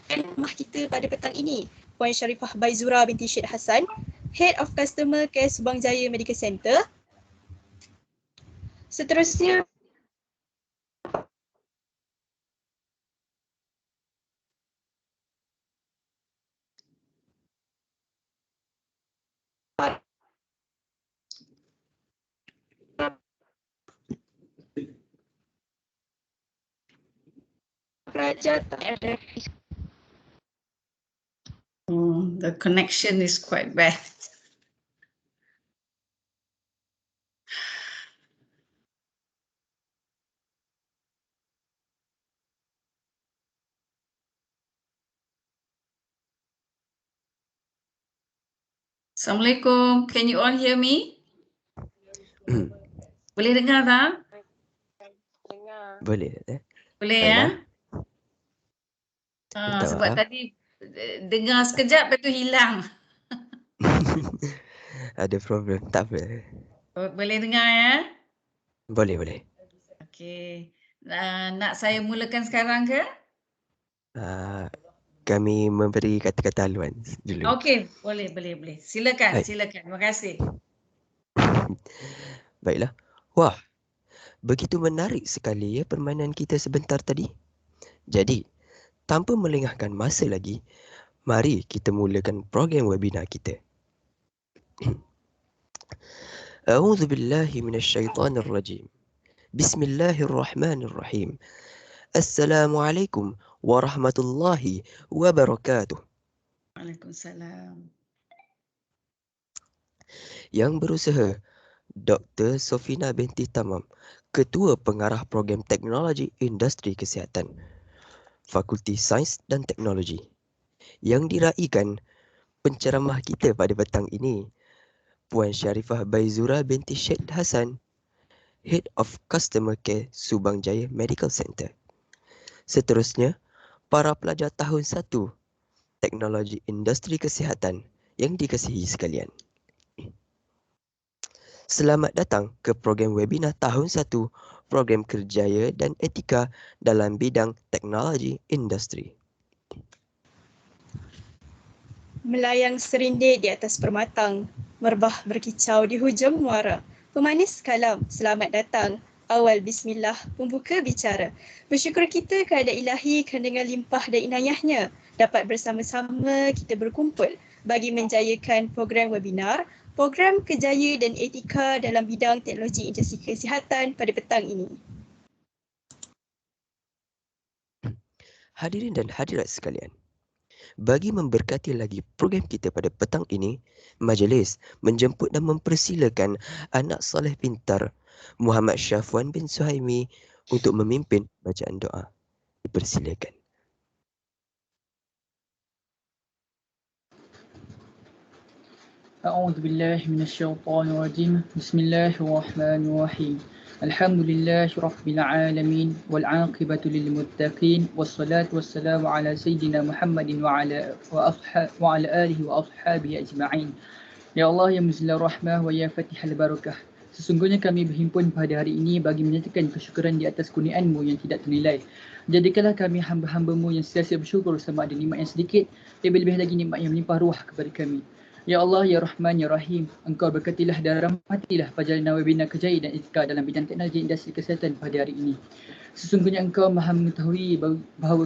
mahkamah kita pada petang ini, Puan Sharifah Baizura binti Syed Hassan, Head of Customer Care Subang Jaya Medical Center. Seterusnya, Raja tak ada. The connection is quite bad. Assalamualaikum. Can you all hear me? Boleh dengar tak? Boleh. Boleh ya? Sebab Tak. tadi dengar sekejap lepas tu hilang. Ada problem, tak apa. Boleh dengar ya? Boleh. Okey. Nak saya mulakan sekarang ke? Kami memberi kata-kata haluan dulu. Okey, boleh. Silakan. Terima kasih. Baiklah. Wah, begitu menarik sekali ya permainan kita sebentar tadi. Jadi, tanpa melengahkan masa lagi, mari kita mulakan program webinar kita. A'udzu billahi minasyaitonir rajim. Bismillahirrahmanirrahim. Assalamualaikum warahmatullahi wabarakatuh. Waalaikumsalam. Yang berusaha Dr. Sofina binti Tamam, Ketua Pengarah Program Teknologi Industri Kesihatan, Fakulti Sains dan Teknologi. Yang diraikan penceramah kita pada petang ini, Puan Sharifah Baizura binti Syed Hassan, Head of Customer Care Subang Jaya Medical Center. Seterusnya, para pelajar tahun 1 Teknologi Industri Kesihatan yang dikasihi sekalian. Selamat datang ke program webinar tahun 1 Program Kerjaya dan Etika dalam bidang teknologi industri. Melayang serindit di atas permatang, merbah berkicau di hujung muara. Pemanis kalam, selamat datang. Awal bismillah, pembuka bicara. Bersyukur kita kepada ilahi kerana dengan limpah dan inayahnya dapat bersama-sama kita berkumpul bagi menjayakan program webinar, program kerjaya dan etika dalam bidang teknologi industri kesihatan pada petang ini. Hadirin dan hadirat sekalian, bagi memberkati lagi program kita pada petang ini, majlis menjemput dan mempersilakan anak soleh pintar Muhammad Syafwan bin Suhaimi untuk memimpin bacaan doa. Dipersilakan. أعوذ بالله من الشيطان الرجيم بسم الله الرحمن الرحيم الحمد لله رب العالمين والعاقبة للمتقين والصلاة والسلام على سيدنا محمد وعلى آله وأصحابه أجمعين. Ya Allah, ya Muzillah Rahmah wa ya Fatihal Barakah. Sesungguhnya kami berhimpun pada hari ini bagi menyatakan kesyukuran di atas kurniaan-Mu yang tidak ternilai. Jadikanlah kami hamba-hamba-Mu yang sentiasa bersyukur sama ada nikmat yang sedikit, lebih-lebih lagi nikmat yang melimpah ruah kepada kami. Ya Allah, ya Rahman, ya Rahim, Engkau berkatilah dan rahmatilah perjalanan webinar kerjaya dan etika dalam bidang teknologi industri kesihatan pada hari ini. Sesungguhnya Engkau maha mengetahui bahawa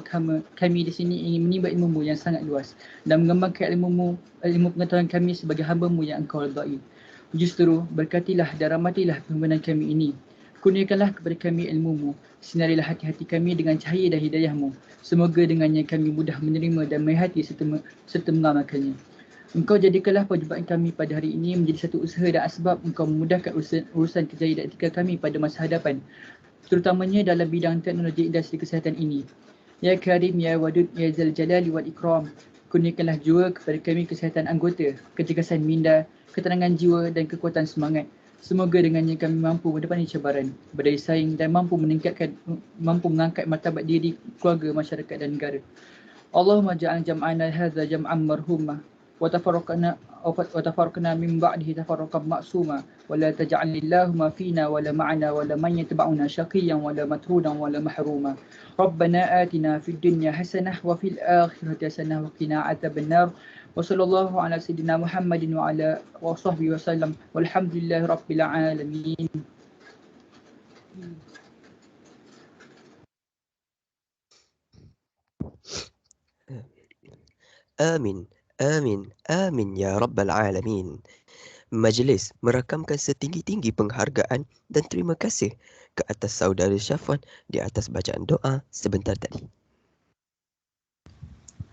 kami di sini ingin menimba ilmu-Mu yang sangat luas dan mengembangkan ilmu pengetahuan kami sebagai hamba-Mu yang Engkau redai. Justru berkatilah dan rahmatilah pimpinan kami ini. Kurniakanlah kepada kami ilmu-Mu, sinarilah hati-hati kami dengan cahaya dan hidayah-Mu. Semoga dengannya kami mudah menerima dan merhati serta mengamalkannya. Engkau jadikanlah perjumpaan kami pada hari ini menjadi satu usaha dan asbab Engkau memudahkan urusan kerjaya dan etika kami pada masa hadapan, terutamanya dalam bidang teknologi industri kesihatan ini. Ya Karim, Ya Wadud, Ya Zal Jalali wal Ikram, kurniakanlah jua kepada kami kesihatan anggota, kecergasan minda, ketenangan jiwa dan kekuatan semangat. Semoga dengannya kami mampu mendepani cabaran, berdaya saing dan mampu mengangkat martabat diri, keluarga, masyarakat dan negara. Allahumma ja'al jam'ana hadza jam'an marhumah wa tafarraqana وتفرقنا من بعده تفرقا معصوما ولا تجعل اللهم فينا ولا معنا ولا من يتبعنا شقيا ولا مطرودا ولا محروما ربنا آتنا في الدنيا حسنة وفي الآخرة حسنة وقنا عذاب النار وصلى الله على سيدنا محمد وعلى وصحبه وسلم والحمد لله رب العالمين. Amin, amin, amin ya Rabbal Alamin. Majlis merakamkan setinggi-tinggi penghargaan dan terima kasih ke atas saudara Syafwan di atas bacaan doa sebentar tadi.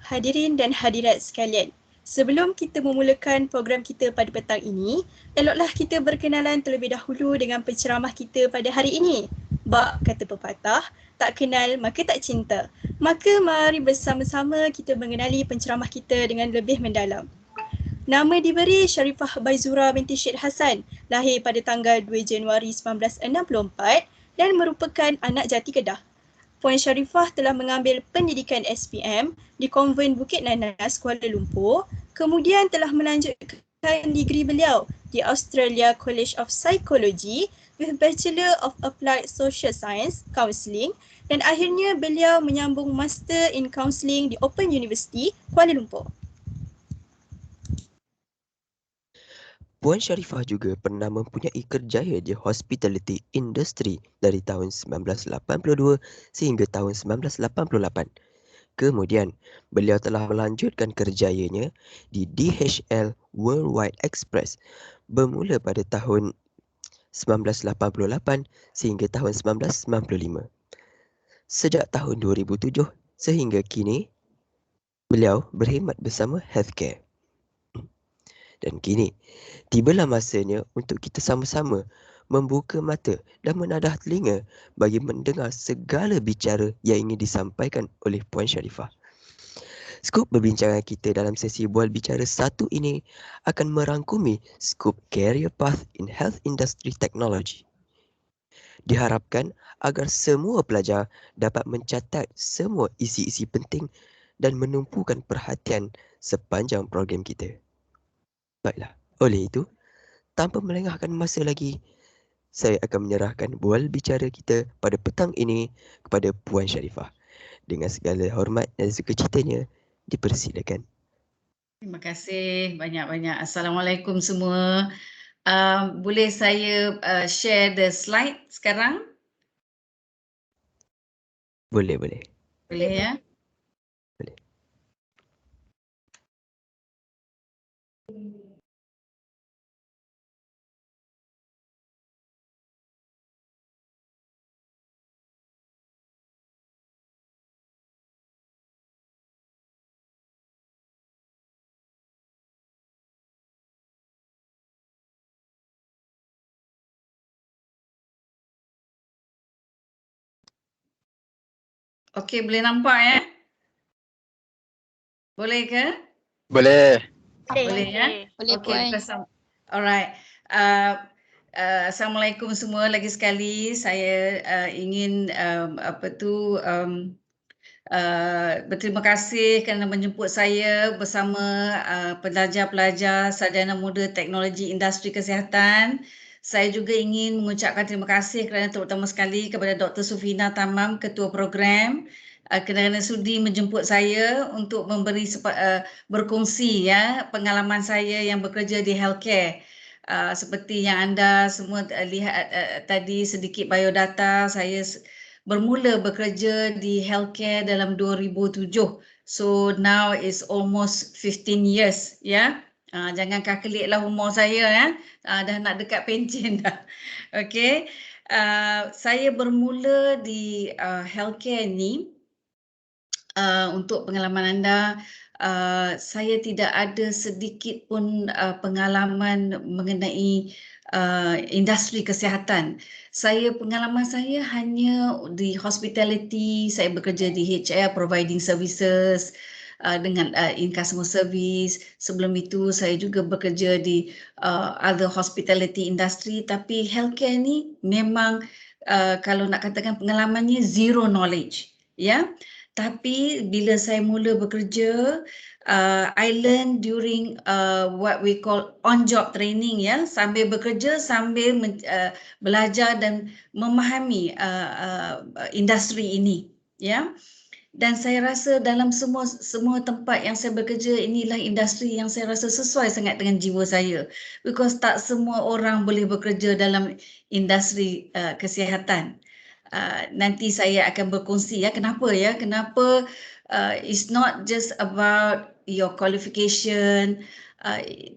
Hadirin dan hadirat sekalian, sebelum kita memulakan program kita pada petang ini, eloklah kita berkenalan terlebih dahulu dengan penceramah kita pada hari ini. Bak kata pepatah, tak kenal maka tak cinta. Maka mari bersama-sama kita mengenali penceramah kita dengan lebih mendalam. Nama diberi Sharifah Baizura binti Syed Hassan, lahir pada tanggal 2 Januari 1964 dan merupakan anak jati Kedah. Puan Sharifah telah mengambil pendidikan SPM di Konvent Bukit Nanas, Kuala Lumpur, kemudian telah melanjutkan degree beliau di Australia College of Psychology with Bachelor of Applied Social Science Counselling dan akhirnya beliau menyambung Master in Counselling di Open University, Kuala Lumpur. Puan Sharifah juga pernah mempunyai kerjaya di hospitality industry dari tahun 1982 sehingga tahun 1988. Kemudian, beliau telah melanjutkan kerjayanya di DHL Worldwide Express bermula pada tahun 1988 sehingga tahun 1995. Sejak tahun 2007 sehingga kini, beliau berkhidmat bersama healthcare. Dan kini, tibalah masanya untuk kita sama-sama membuka mata dan menadah telinga bagi mendengar segala bicara yang ingin disampaikan oleh Puan Sharifah. Skop perbincangan kita dalam sesi bual bicara satu ini akan merangkumi skop Career Path in Health Industry Technology. Diharapkan agar semua pelajar dapat mencatat semua isi-isi penting dan menumpukan perhatian sepanjang program kita. Baiklah, oleh itu, tanpa melengahkan masa lagi, saya akan menyerahkan bual bicara kita pada petang ini kepada Puan Sharifah. Dengan segala hormat dan sukacitanya, dipersilakan. Terima kasih banyak-banyak. Assalamualaikum semua. Boleh saya share the slide sekarang? Boleh. Boleh ya? Boleh. Okey, boleh nampak ya? Boleh ke? Boleh. Boleh ya? Boleh, Okey, alright. Assalamualaikum semua lagi sekali. Saya ingin berterima kasih kerana menjemput saya bersama pelajar-pelajar sarjana muda teknologi industri kesihatan. Saya juga ingin mengucapkan terima kasih kerana terutama sekali kepada Dr. Sufina Tamam, Ketua Program, kerana sudi menjemput saya untuk berkongsi ya pengalaman saya yang bekerja di healthcare. Seperti yang anda semua lihat tadi sedikit biodata, saya bermula bekerja di healthcare dalam 2007. So now is almost 15 years ya. Jangan kakeliklah umur saya ya. Dah nak dekat pencen dah. Okey. Saya bermula di healthcare ni untuk pengalaman anda, saya tidak ada sedikit pun pengalaman mengenai industri kesihatan. Pengalaman saya hanya di hospitality, saya bekerja di HR, providing services dengan in customer service. Sebelum itu saya juga bekerja di other hospitality industry, tapi healthcare ni memang kalau nak katakan pengalamannya zero knowledge, ya. Tapi bila saya mula bekerja, I learn during what we call on-job training, ya, sambil bekerja, sambil belajar dan memahami industri ini, ya. Dan saya rasa dalam semua tempat yang saya bekerja, inilah industri yang saya rasa sesuai sangat dengan jiwa saya, because tak semua orang boleh bekerja dalam industri kesihatan. Nanti saya akan berkongsi kenapa it's not just about your qualification.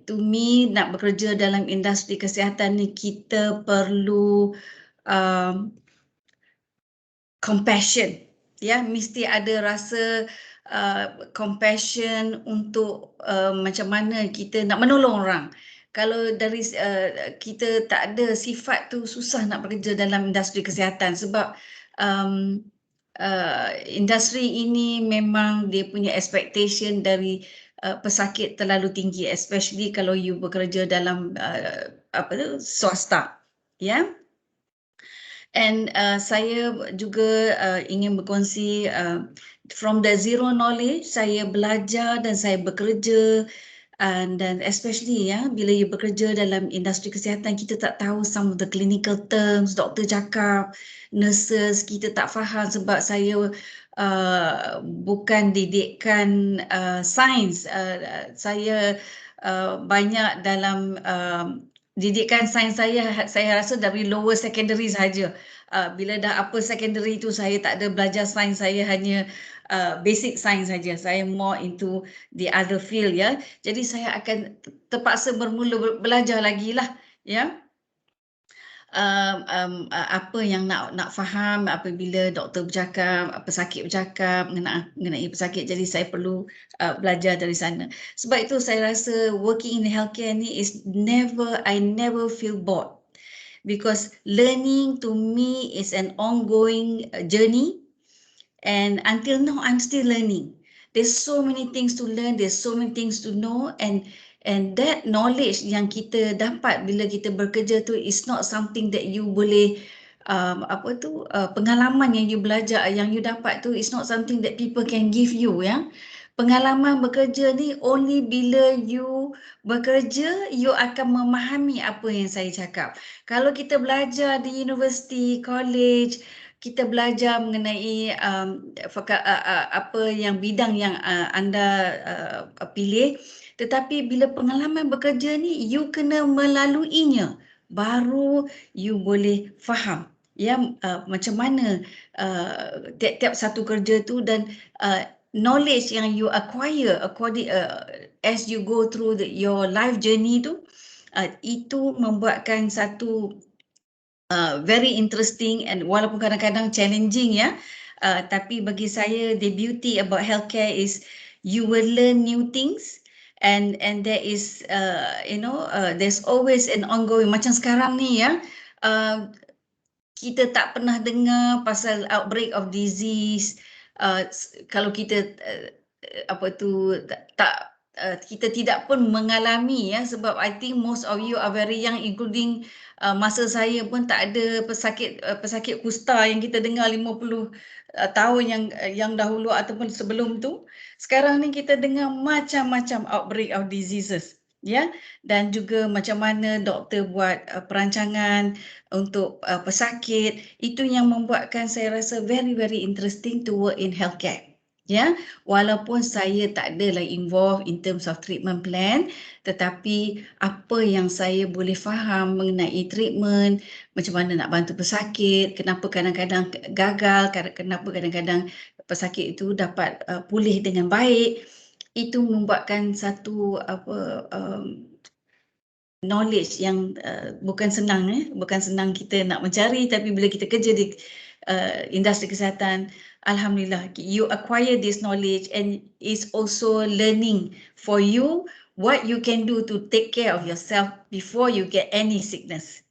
To me, nak bekerja dalam industri kesihatan ni, kita perlu compassion, mesti ada rasa compassion untuk macam mana kita nak menolong orang. Kalau dari kita tak ada sifat tu, susah nak bekerja dalam industri kesihatan, sebab industri ini memang dia punya expectation dari pesakit terlalu tinggi, especially kalau you bekerja dalam swasta, And saya juga ingin berkongsi from the zero knowledge, saya belajar dan saya bekerja, dan especially bila you bekerja dalam industri kesihatan, kita tak tahu some of the clinical terms, doktor cakap, nurses, kita tak faham sebab saya bukan didikan sains. Saya banyak dalam didikan sains saya rasa dari lower secondary sahaja. Bila dah upper secondary tu, saya tak ada belajar sains, saya hanya basic science saja. Saya more into the other field, Jadi saya akan terpaksa bermula belajar lagi lah, apa yang nak faham apabila doktor bercakap, pesakit bercakap mengenai pesakit. Jadi saya perlu belajar dari sana. Sebab itu saya rasa working in healthcare ni is I never feel bored, because learning to me is an ongoing journey. And until now, I'm still learning. There's so many things to learn, there's so many things to know, and that knowledge yang kita dapat bila kita bekerja tu is not something that you boleh pengalaman yang you belajar, yang you dapat tu is not something that people can give you, Pengalaman bekerja ni only bila you bekerja, you akan memahami apa yang saya cakap. Kalau kita belajar di universiti, college, kita belajar mengenai apa yang bidang yang anda pilih, tetapi bila pengalaman bekerja ni, you kena melaluinya, baru you boleh faham macam mana tiap-tiap satu kerja tu, dan knowledge yang you acquire according as you go through your life journey tu, itu membuatkan satu very interesting, and walaupun kadang-kadang challenging, tapi bagi saya the beauty about healthcare is you will learn new things, and there is there's always an ongoing. Macam sekarang ni, kita tak pernah dengar pasal outbreak of disease. Kalau kita kita tidak pun mengalami, sebab I think most of you are very young, including masa saya pun tak ada pesakit kusta yang kita dengar 50 tahun yang dahulu ataupun sebelum tu. Sekarang ni kita dengar macam-macam outbreak of diseases, dan juga macam mana doktor buat perancangan untuk pesakit. Itu yang membuatkan saya rasa very very interesting to work in healthcare. Walaupun saya tak adalah involved in terms of treatment plan, tetapi apa yang saya boleh faham mengenai treatment, macam mana nak bantu pesakit, kenapa kadang-kadang gagal, kenapa kadang-kadang pesakit itu dapat pulih dengan baik, itu membuatkan satu knowledge yang bukan senang, bukan senang kita nak mencari, tapi bila kita kerja di industri kesihatan, alhamdulillah, you acquire this knowledge, and is also learning for you what you can do to take care of yourself before you get any sickness.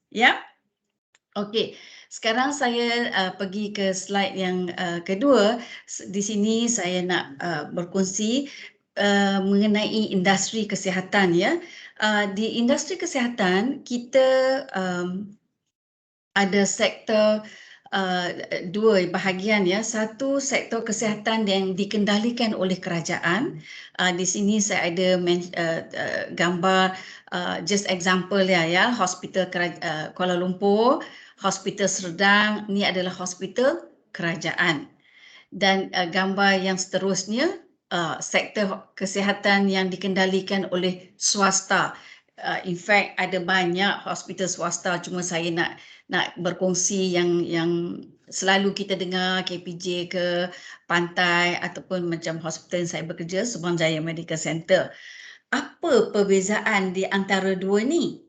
Okay, sekarang saya pergi ke slide yang kedua. Di sini saya nak berkongsi mengenai industri kesihatan, di industri kesihatan kita ada sektor dua bahagian ya. Satu, sektor kesihatan yang dikendalikan oleh kerajaan. Di sini saya ada gambar just example ya, hospital Kuala Lumpur, hospital Serdang, ni adalah hospital kerajaan. Dan gambar yang seterusnya, sektor kesihatan yang dikendalikan oleh swasta. In fact, ada banyak hospital swasta, cuma saya nak berkongsi yang selalu kita dengar, KPJ ke Pantai ataupun macam hospital yang saya bekerja, Subang Jaya Medical Center. Apa perbezaan di antara dua ni?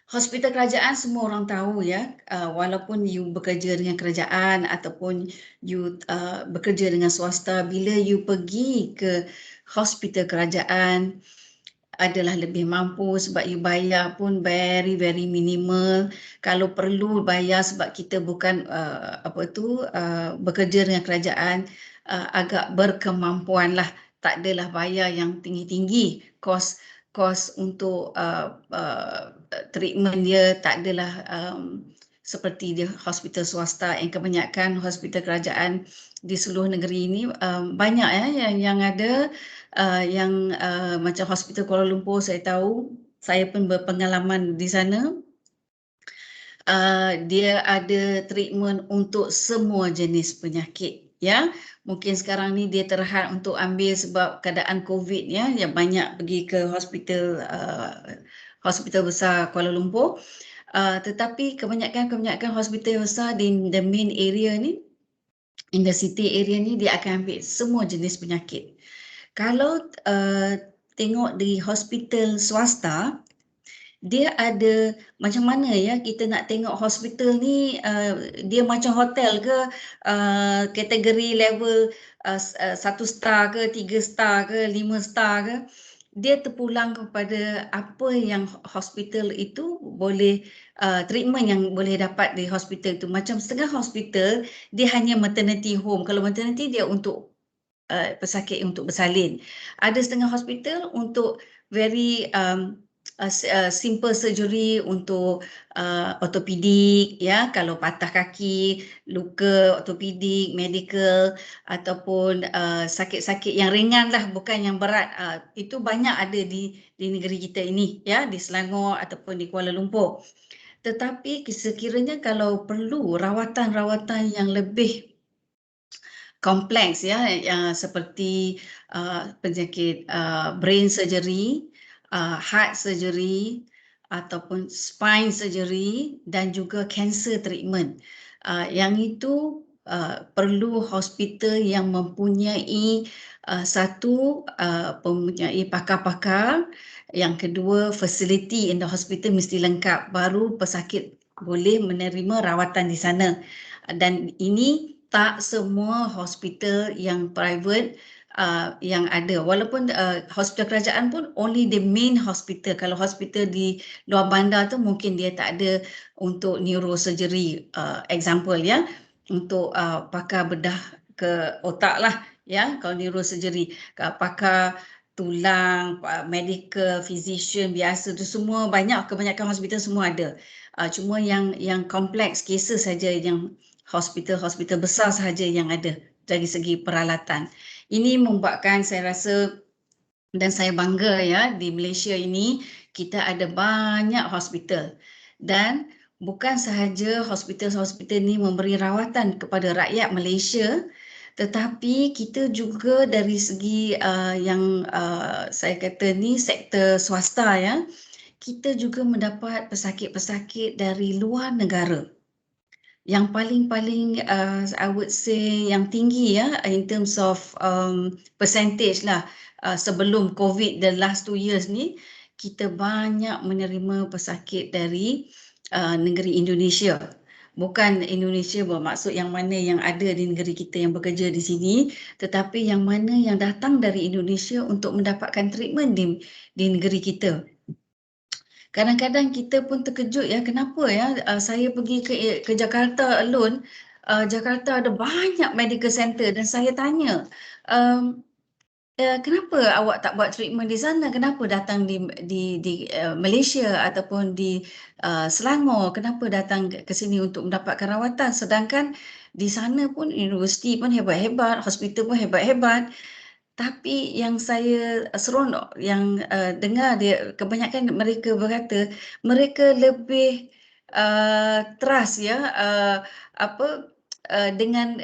Hospital kerajaan semua orang tahu ya, walaupun you bekerja dengan kerajaan ataupun you bekerja dengan swasta, bila you pergi ke hospital kerajaan adalah lebih mampu sebab you bayar pun very minimal. Kalau perlu bayar sebab kita bukan bekerja dengan kerajaan, agak berkemampuan lah, tak adalah bayar yang tinggi-tinggi. Kos untuk treatment dia tak adalah seperti di hospital swasta. Yang kebanyakan hospital kerajaan di seluruh negeri ini banyak ya yang ada yang macam hospital Kuala Lumpur, saya tahu, saya pun berpengalaman di sana. Dia ada treatment untuk semua jenis penyakit ya. Mungkin sekarang ni dia terhad untuk ambil sebab keadaan COVID ya, yang banyak pergi ke hospital besar Kuala Lumpur. Tetapi kebanyakan hospital besar di the main area ni, in the city area ni, dia akan ambil semua jenis penyakit. Kalau tengok di hospital swasta, dia ada macam mana ya, kita nak tengok hospital ni dia macam hotel ke, kategori level 1 star ke, 3 star ke, 5 star ke. Dia terpulang kepada apa yang hospital itu boleh, treatment yang boleh dapat di hospital itu. Macam setengah hospital dia hanya maternity home. Kalau maternity dia untuk pesakit untuk bersalin. Ada setengah hospital untuk very simple surgery, untuk ortopedik ya, kalau patah kaki, luka ortopedik, medical, ataupun sakit-sakit yang ringan lah, bukan yang berat. Itu banyak ada di negeri kita ini ya, di Selangor ataupun di Kuala Lumpur. Tetapi sekiranya kalau perlu rawatan-rawatan yang lebih kompleks ya, seperti penyakit brain surgery, heart surgery, ataupun spine surgery, dan juga cancer treatment. Yang itu perlu hospital yang mempunyai satu, mempunyai pakar-pakar. Yang kedua, facility in the hospital mesti lengkap, baru pesakit boleh menerima rawatan di sana. Dan ini tak semua hospital yang private yang ada. Walaupun hospital kerajaan pun only the main hospital. Kalau hospital di luar bandar tu mungkin dia tak ada untuk neurosurgery, example ya, untuk pakar bedah ke otak lah ya, kalau neurosurgery. Pakar tulang, medical, physician biasa tu semua banyak, kebanyakan hospital semua ada. Cuma yang kompleks cases saja yang hospital besar sahaja yang ada dari segi peralatan. Ini membuatkan saya rasa, dan saya bangga ya, di Malaysia ini kita ada banyak hospital, dan bukan sahaja hospital ni memberi rawatan kepada rakyat Malaysia, tetapi kita juga dari segi yang saya kata ni sektor swasta ya, kita juga mendapat pesakit-pesakit dari luar negara. Yang paling I would say yang tinggi ya, in terms of percentage lah, sebelum COVID the last 2 years ni, kita banyak menerima pesakit dari negeri Indonesia. Bukan Indonesia bermaksud yang mana yang ada di negeri kita yang bekerja di sini, tetapi yang mana yang datang dari Indonesia untuk mendapatkan treatment di negeri kita. Kadang-kadang kita pun terkejut ya, kenapa ya saya pergi ke Jakarta alone, Jakarta ada banyak medical center, dan saya tanya, kenapa awak tak buat treatment di sana? Kenapa datang di Malaysia ataupun di Selangor? Kenapa datang ke sini untuk mendapatkan rawatan? Sedangkan di sana pun universiti pun hebat-hebat, hospital pun hebat-hebat. Tapi yang saya seronok yang dengar dia, kebanyakan mereka berkata mereka lebih trust ya dengan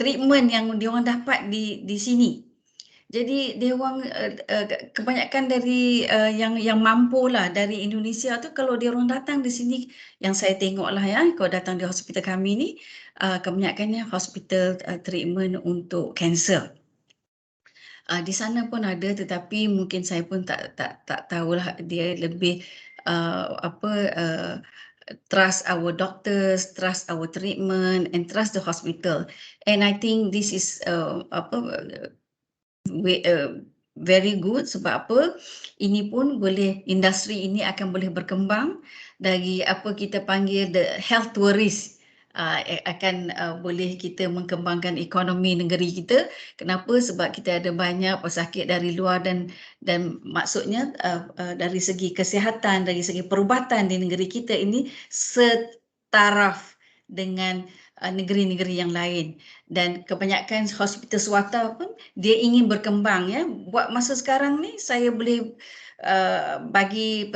treatment yang diorang dapat di sini. Jadi dia orang kebanyakan dari yang mampu lah dari Indonesia tu, kalau dia orang datang di sini, yang saya tengok lah ya, kalau datang di hospital kami ni, kebanyakannya hospital treatment untuk kanser. Di sana pun ada, tetapi mungkin saya pun tak tahulah, dia lebih trust our doctors, trust our treatment and trust the hospital. And I think this is very good. Sebab apa? Ini pun boleh, industri ini akan boleh berkembang dari apa kita panggil the health tourist. Akan boleh kita mengkembangkan ekonomi negeri kita. Kenapa? Sebab kita ada banyak pesakit dari luar dan maksudnya dari segi kesihatan, dari segi perubatan di negeri kita ini setaraf dengan negeri-negeri yang lain. Dan kebanyakan hospital swasta pun dia ingin berkembang ya. Buat masa sekarang ni saya boleh bagi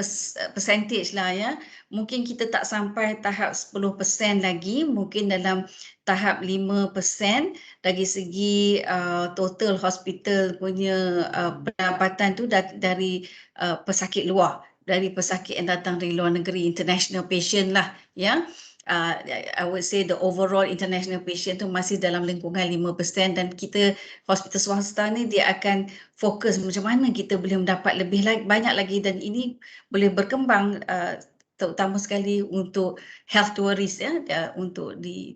percentage lah ya. Mungkin kita tak sampai tahap 10% lagi, mungkin dalam tahap 5% dari segi total hospital punya pendapatan tu dari pesakit luar, dari pesakit yang datang dari luar negeri, international patient lah ya. I would say the overall international patient tu masih dalam lingkungan 5%, dan kita hospital swasta ni dia akan fokus macam mana kita boleh mendapat lebih banyak lagi, dan ini boleh berkembang terutama sekali untuk health tourist ya, untuk di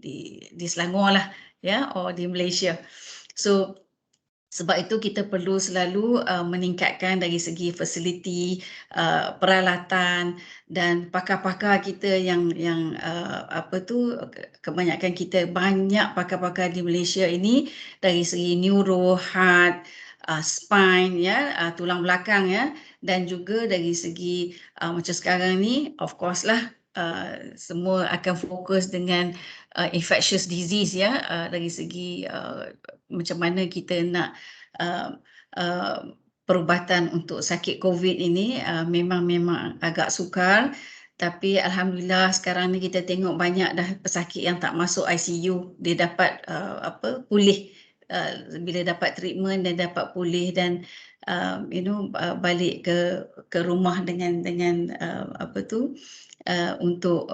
Selangor lah ya, or di Malaysia. So sebab itu kita perlu selalu meningkatkan dari segi fasiliti, peralatan dan pakar-pakar kita yang kebanyakan kita banyak pakar-pakar di Malaysia ini dari segi neuro, heart, spine ya, tulang belakang ya, dan juga dari segi macam sekarang ni of course lah semua akan fokus dengan infectious disease ya, dari segi macam mana kita nak perubatan untuk sakit COVID ini memang agak sukar. Tapi alhamdulillah sekarang ni kita tengok banyak dah pesakit yang tak masuk ICU, dia dapat pulih bila dapat treatment, dan dapat pulih dan balik ke rumah dengan untuk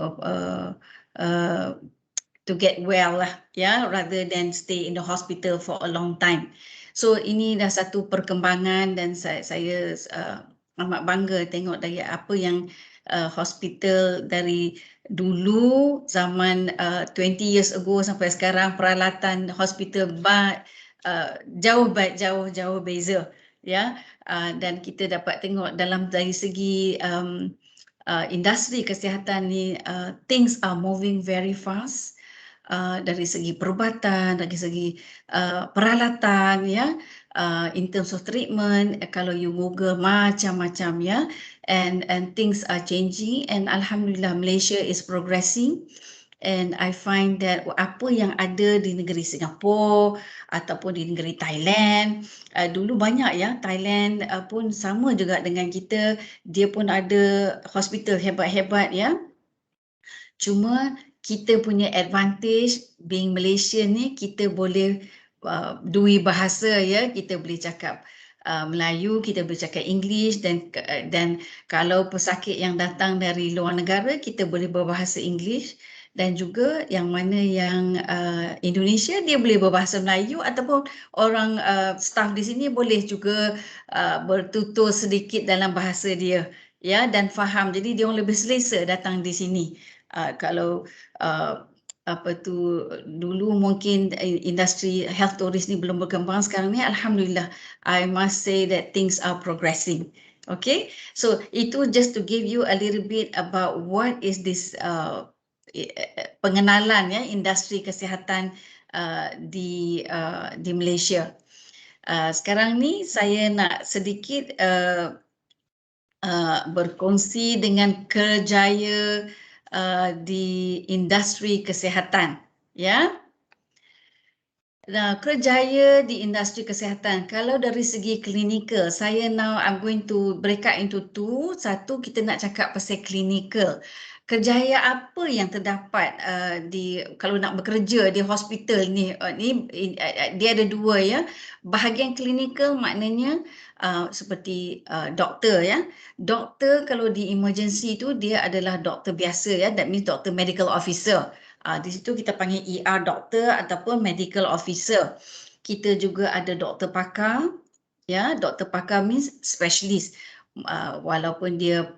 to get well lah ya, rather than stay in the hospital for a long time. So ini dah satu perkembangan, dan saya amat bangga tengok dari apa yang hospital dari dulu zaman 20 years ago sampai sekarang, peralatan hospital jauh beza ya. Dan kita dapat tengok dalam dari segi industri kesihatan ni, things are moving very fast. Dari segi perubatan, dari segi peralatan ya, in terms of treatment, kalau you Google macam-macam ya, and things are changing, and alhamdulillah Malaysia is progressing. And I find that apa yang ada di negeri Singapura ataupun di negeri Thailand, dulu banyak ya, Thailand pun sama juga dengan kita, dia pun ada hospital hebat-hebat ya. Cuma kita punya advantage being Malaysian ni, kita boleh dui bahasa ya, kita boleh cakap Melayu, kita boleh cakap English, dan kalau pesakit yang datang dari luar negara, kita boleh berbahasa English, dan juga yang mana yang Indonesia dia boleh berbahasa Melayu, ataupun orang staff di sini boleh juga bertutur sedikit dalam bahasa dia ya, dan faham. Jadi dia orang lebih selesa datang di sini. Kalau dulu mungkin industri health tourist ni belum berkembang, sekarang ni alhamdulillah I must say that things are progressing. Okay, so itu just to give you a little bit about what is this pengenalan ya industri kesihatan di Malaysia. Sekarang ni saya nak sedikit berkongsi dengan kerjaya di industri kesihatan, ya. Nah, kerjaya di industri kesihatan, kalau dari segi klinikal, saya now I'm going to break up into two. Satu, kita nak cakap pasal klinikal. Kerjaya apa yang terdapat kalau nak bekerja di hospital ni, dia ada dua, ya. Bahagian klinikal maknanya seperti doktor, ya. Doktor kalau di emergency tu dia adalah doktor biasa, ya. That means doktor medical officer. Di situ kita panggil ER doktor ataupun medical officer. Kita juga ada doktor pakar, ya. Doktor pakar means specialist. Walaupun dia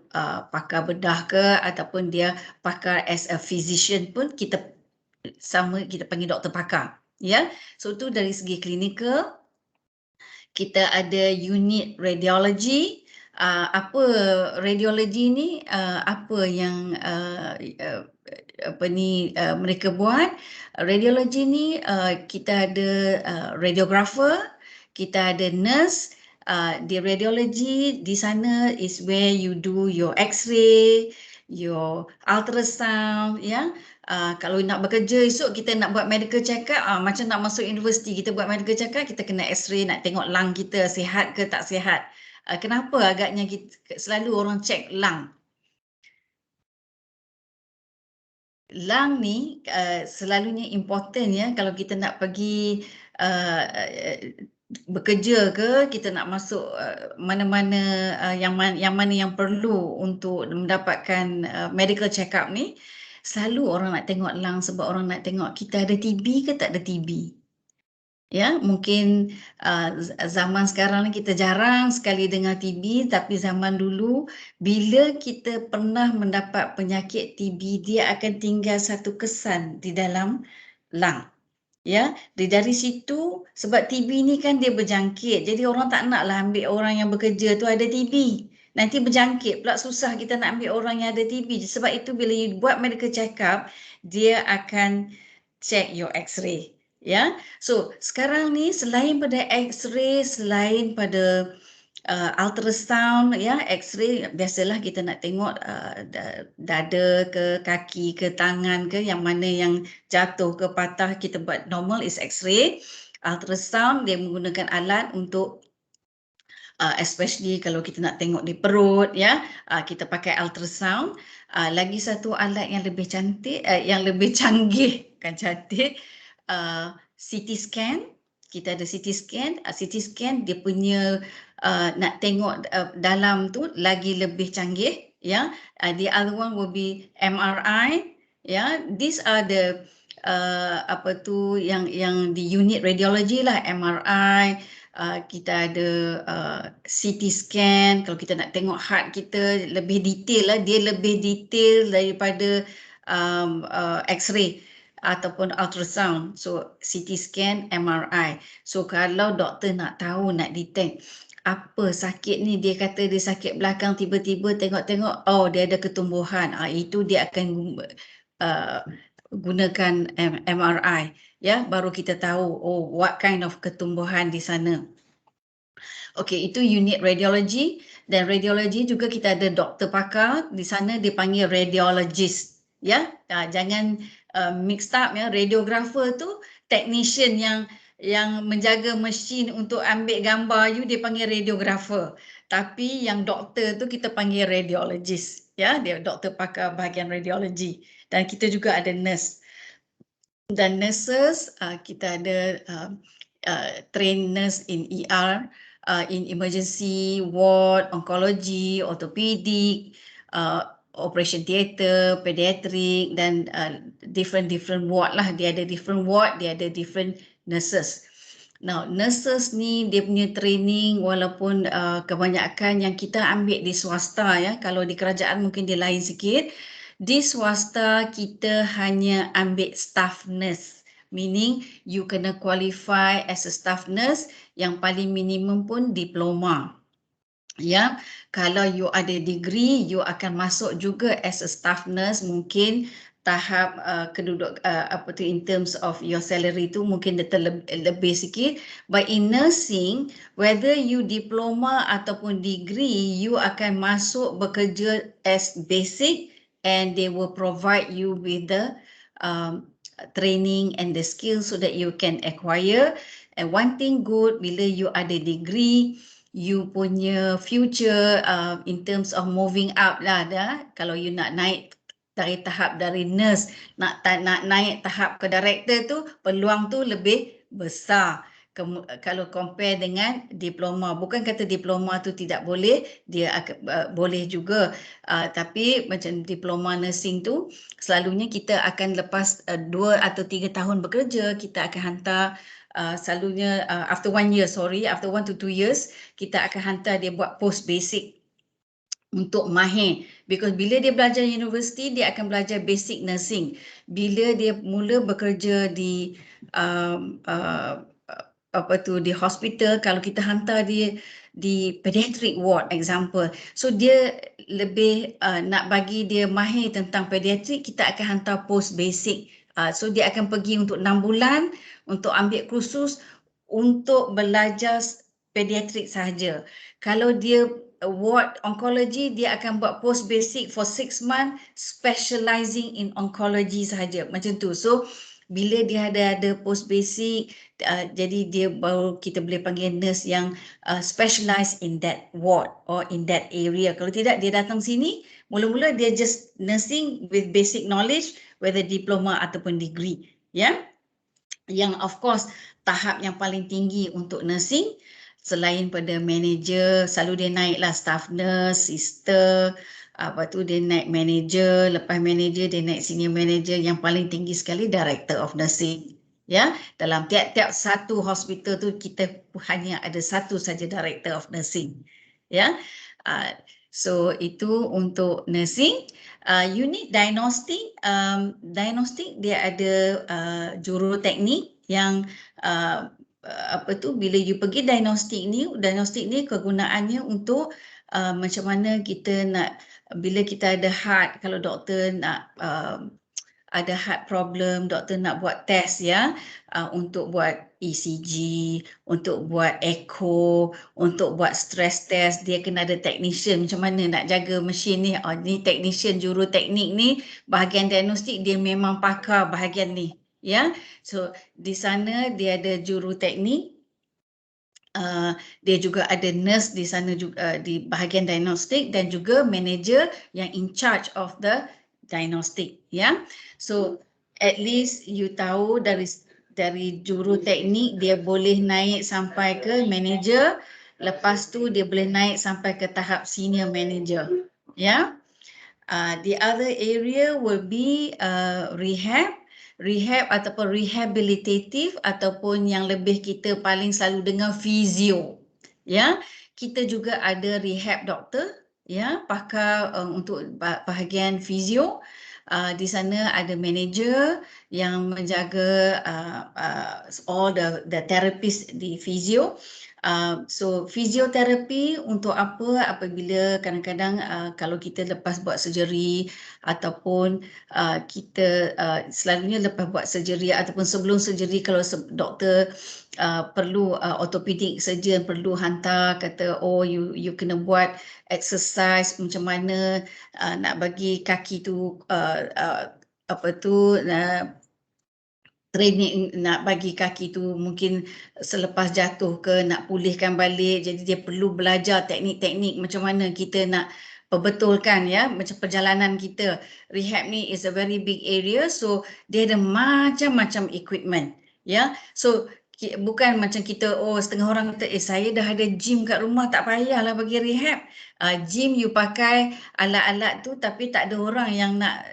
pakar bedah ke ataupun dia pakar as a physician pun kita panggil doktor pakar, ya. So tu dari segi klinikal. Kita ada unit radiology. Apa radiologi ni, apa yang mereka buat. Radiologi ni kita ada radiographer, kita ada nurse. Di radiologi di sana is where you do your x-ray, your ultrasound, ya. Kalau nak bekerja esok kita nak buat medical check-up, macam nak masuk universiti kita buat medical check-up, kita kena x-ray nak tengok lung kita sihat ke tak sihat. Kenapa agaknya selalu orang cek lung? Lung ni selalunya important, ya. Kalau kita nak pergi bekerja ke, kita nak masuk mana-mana yang mana yang perlu untuk mendapatkan medical check-up ni, selalu orang nak tengok lung sebab orang nak tengok kita ada TB ke tak ada TB. Ya, mungkin zaman sekarang ni kita jarang sekali dengar TB, tapi zaman dulu bila kita pernah mendapat penyakit TB, dia akan tinggal satu kesan di dalam lung. Ya, dari situ sebab TB ni kan dia berjangkit. Jadi orang tak naklah ambil orang yang bekerja tu ada TB. Nanti berjangkit pula, susah kita nak ambil orang yang ada TB. Sebab itu bila you buat medical check up, dia akan check your x-ray. Ya, so sekarang ni selain pada x-ray, selain pada ultrasound, ya, x-ray biasalah kita nak tengok dada ke kaki ke tangan ke, yang mana yang jatuh ke patah, kita buat normal is x-ray. Ultrasound dia menggunakan alat untuk especially kalau kita nak tengok di perut, ya, kita pakai ultrasound. Lagi satu alat yang lebih cantik, yang lebih canggih, bukan cantik, CT scan. Kita ada CT scan. CT scan dia punya nak tengok dalam tu lagi lebih canggih, ya. The other one will be MRI, ya. These are the yang di unit radiology lah, MRI. Kita ada CT scan. Kalau kita nak tengok heart kita lebih detail lah, dia lebih detail daripada x-ray ataupun ultrasound. So CT scan, MRI. So kalau doktor nak tahu, nak detect apa sakit ni, dia kata dia sakit belakang, tiba-tiba tengok-tengok, oh dia ada ketumbuhan, itu dia akan gunakan MRI, ya, baru kita tahu oh what kind of ketumbuhan di sana. Okey, itu unit radiology. Dan radiology juga kita ada doktor pakar, di sana dipanggil radiologist, ya. Jangan mixed up, ya. Radiographer tu technician yang menjaga mesin untuk ambil gambar you, dia panggil radiographer. Tapi yang doktor tu kita panggil radiologist, ya. Dia doktor pakar bahagian radiology. Dan kita juga ada nurse. Dan nurses, kita ada trained nurse in ER, in emergency ward, oncology, orthopedic, operation theatre, pediatric, dan different ward lah. Dia ada different ward, dia ada different nurses. Now, nurses ni dia punya training walaupun kebanyakan yang kita ambil di swasta, ya. Kalau di kerajaan mungkin dia lain sikit. Di swasta kita hanya ambil staff nurse. Meaning you kena qualify as a staff nurse, yang paling minimum pun diploma. Ya, kalau you ada degree, you akan masuk juga as a staff nurse, mungkin tahap keduduk apa tu in terms of your salary tu mungkin dia lebih sikit. But in nursing, whether you diploma ataupun degree, you akan masuk bekerja as basic and they will provide you with the training and the skills so that you can acquire. And one thing good bila you ada degree, you punya future in terms of moving up lah dah. Kalau you nak naik dari tahap dari nurse nak naik tahap ke director tu, peluang tu lebih besar kalau compare dengan diploma. Bukan kata diploma tu tidak boleh, dia boleh juga, tapi macam diploma nursing tu selalunya kita akan lepas 2 atau 3 tahun bekerja, kita akan hantar selalunya after 1 year, after 1 to 2 years kita akan hantar dia buat post basic untuk mahir, because bila dia belajar universiti dia akan belajar basic nursing. Bila dia mula bekerja di di hospital, kalau kita hantar dia di pediatric ward example, so dia lebih nak bagi dia mahir tentang pediatric, kita akan hantar post basic. So dia akan pergi untuk 6 bulan untuk ambil kursus untuk belajar pediatric sahaja. Kalau dia ward oncology, dia akan buat post basic for 6 months specializing in oncology sahaja, macam tu. So bila dia ada post basic, jadi dia baru kita boleh panggil nurse yang specialize in that ward or in that area. Kalau tidak, dia datang sini mula-mula dia just nursing with basic knowledge, whether diploma ataupun degree, ya. Yang of course tahap yang paling tinggi untuk nursing selain pada manager, selalu dia naiklah staff nurse, sister, dia naik manager, lepas manager dia naik senior manager, yang paling tinggi sekali director of nursing. Ya, dalam tiap-tiap satu hospital tu kita hanya ada satu saja director of nursing. Ya. So itu untuk nursing. Unit diagnostik, dia ada juruteknik yang bila you pergi diagnostik ni kegunaannya untuk macam mana kita nak, bila kita ada heart, kalau doktor nak ada heart problem, doktor nak buat test, ya, untuk buat ECG, untuk buat echo, untuk buat stress test, dia kena ada technician macam mana nak jaga mesin ni. Ni technician juruteknik ni, bahagian diagnostik dia memang pakar bahagian ni. Ya, so di sana dia ada juruteknik, dia juga ada nurse di sana juga di bahagian diagnostik, dan juga manager yang in charge of the diagnostik. Ya, so at least you tahu dari juruteknik dia boleh naik sampai ke manager, lepas tu dia boleh naik sampai ke tahap senior manager. Ya, the other area will be rehab ataupun rehabilitative, ataupun yang lebih kita paling selalu dengar physio. Ya, kita juga ada rehab doktor, ya, pakar untuk bahagian physio. Di sana ada manager yang menjaga all the therapist di physio. So fisioterapi untuk apa? Apabila kadang-kadang kalau kita lepas buat surgery ataupun kita selalunya lepas buat surgery ataupun sebelum surgery, kalau doktor perlu orthopedic surgeon perlu hantar, kata you kena buat exercise macam mana nak bagi kaki tu training, nak bagi kaki tu mungkin selepas jatuh ke nak pulihkan balik, jadi dia perlu belajar teknik-teknik macam mana kita nak perbetulkan, ya, macam perjalanan kita. Rehab ni is a very big area, so dia ada macam-macam equipment, ya. So bukan macam kita, setengah orang kata, saya dah ada gym kat rumah, tak payahlah bagi rehab. Gym you pakai alat-alat tu, tapi tak ada orang yang nak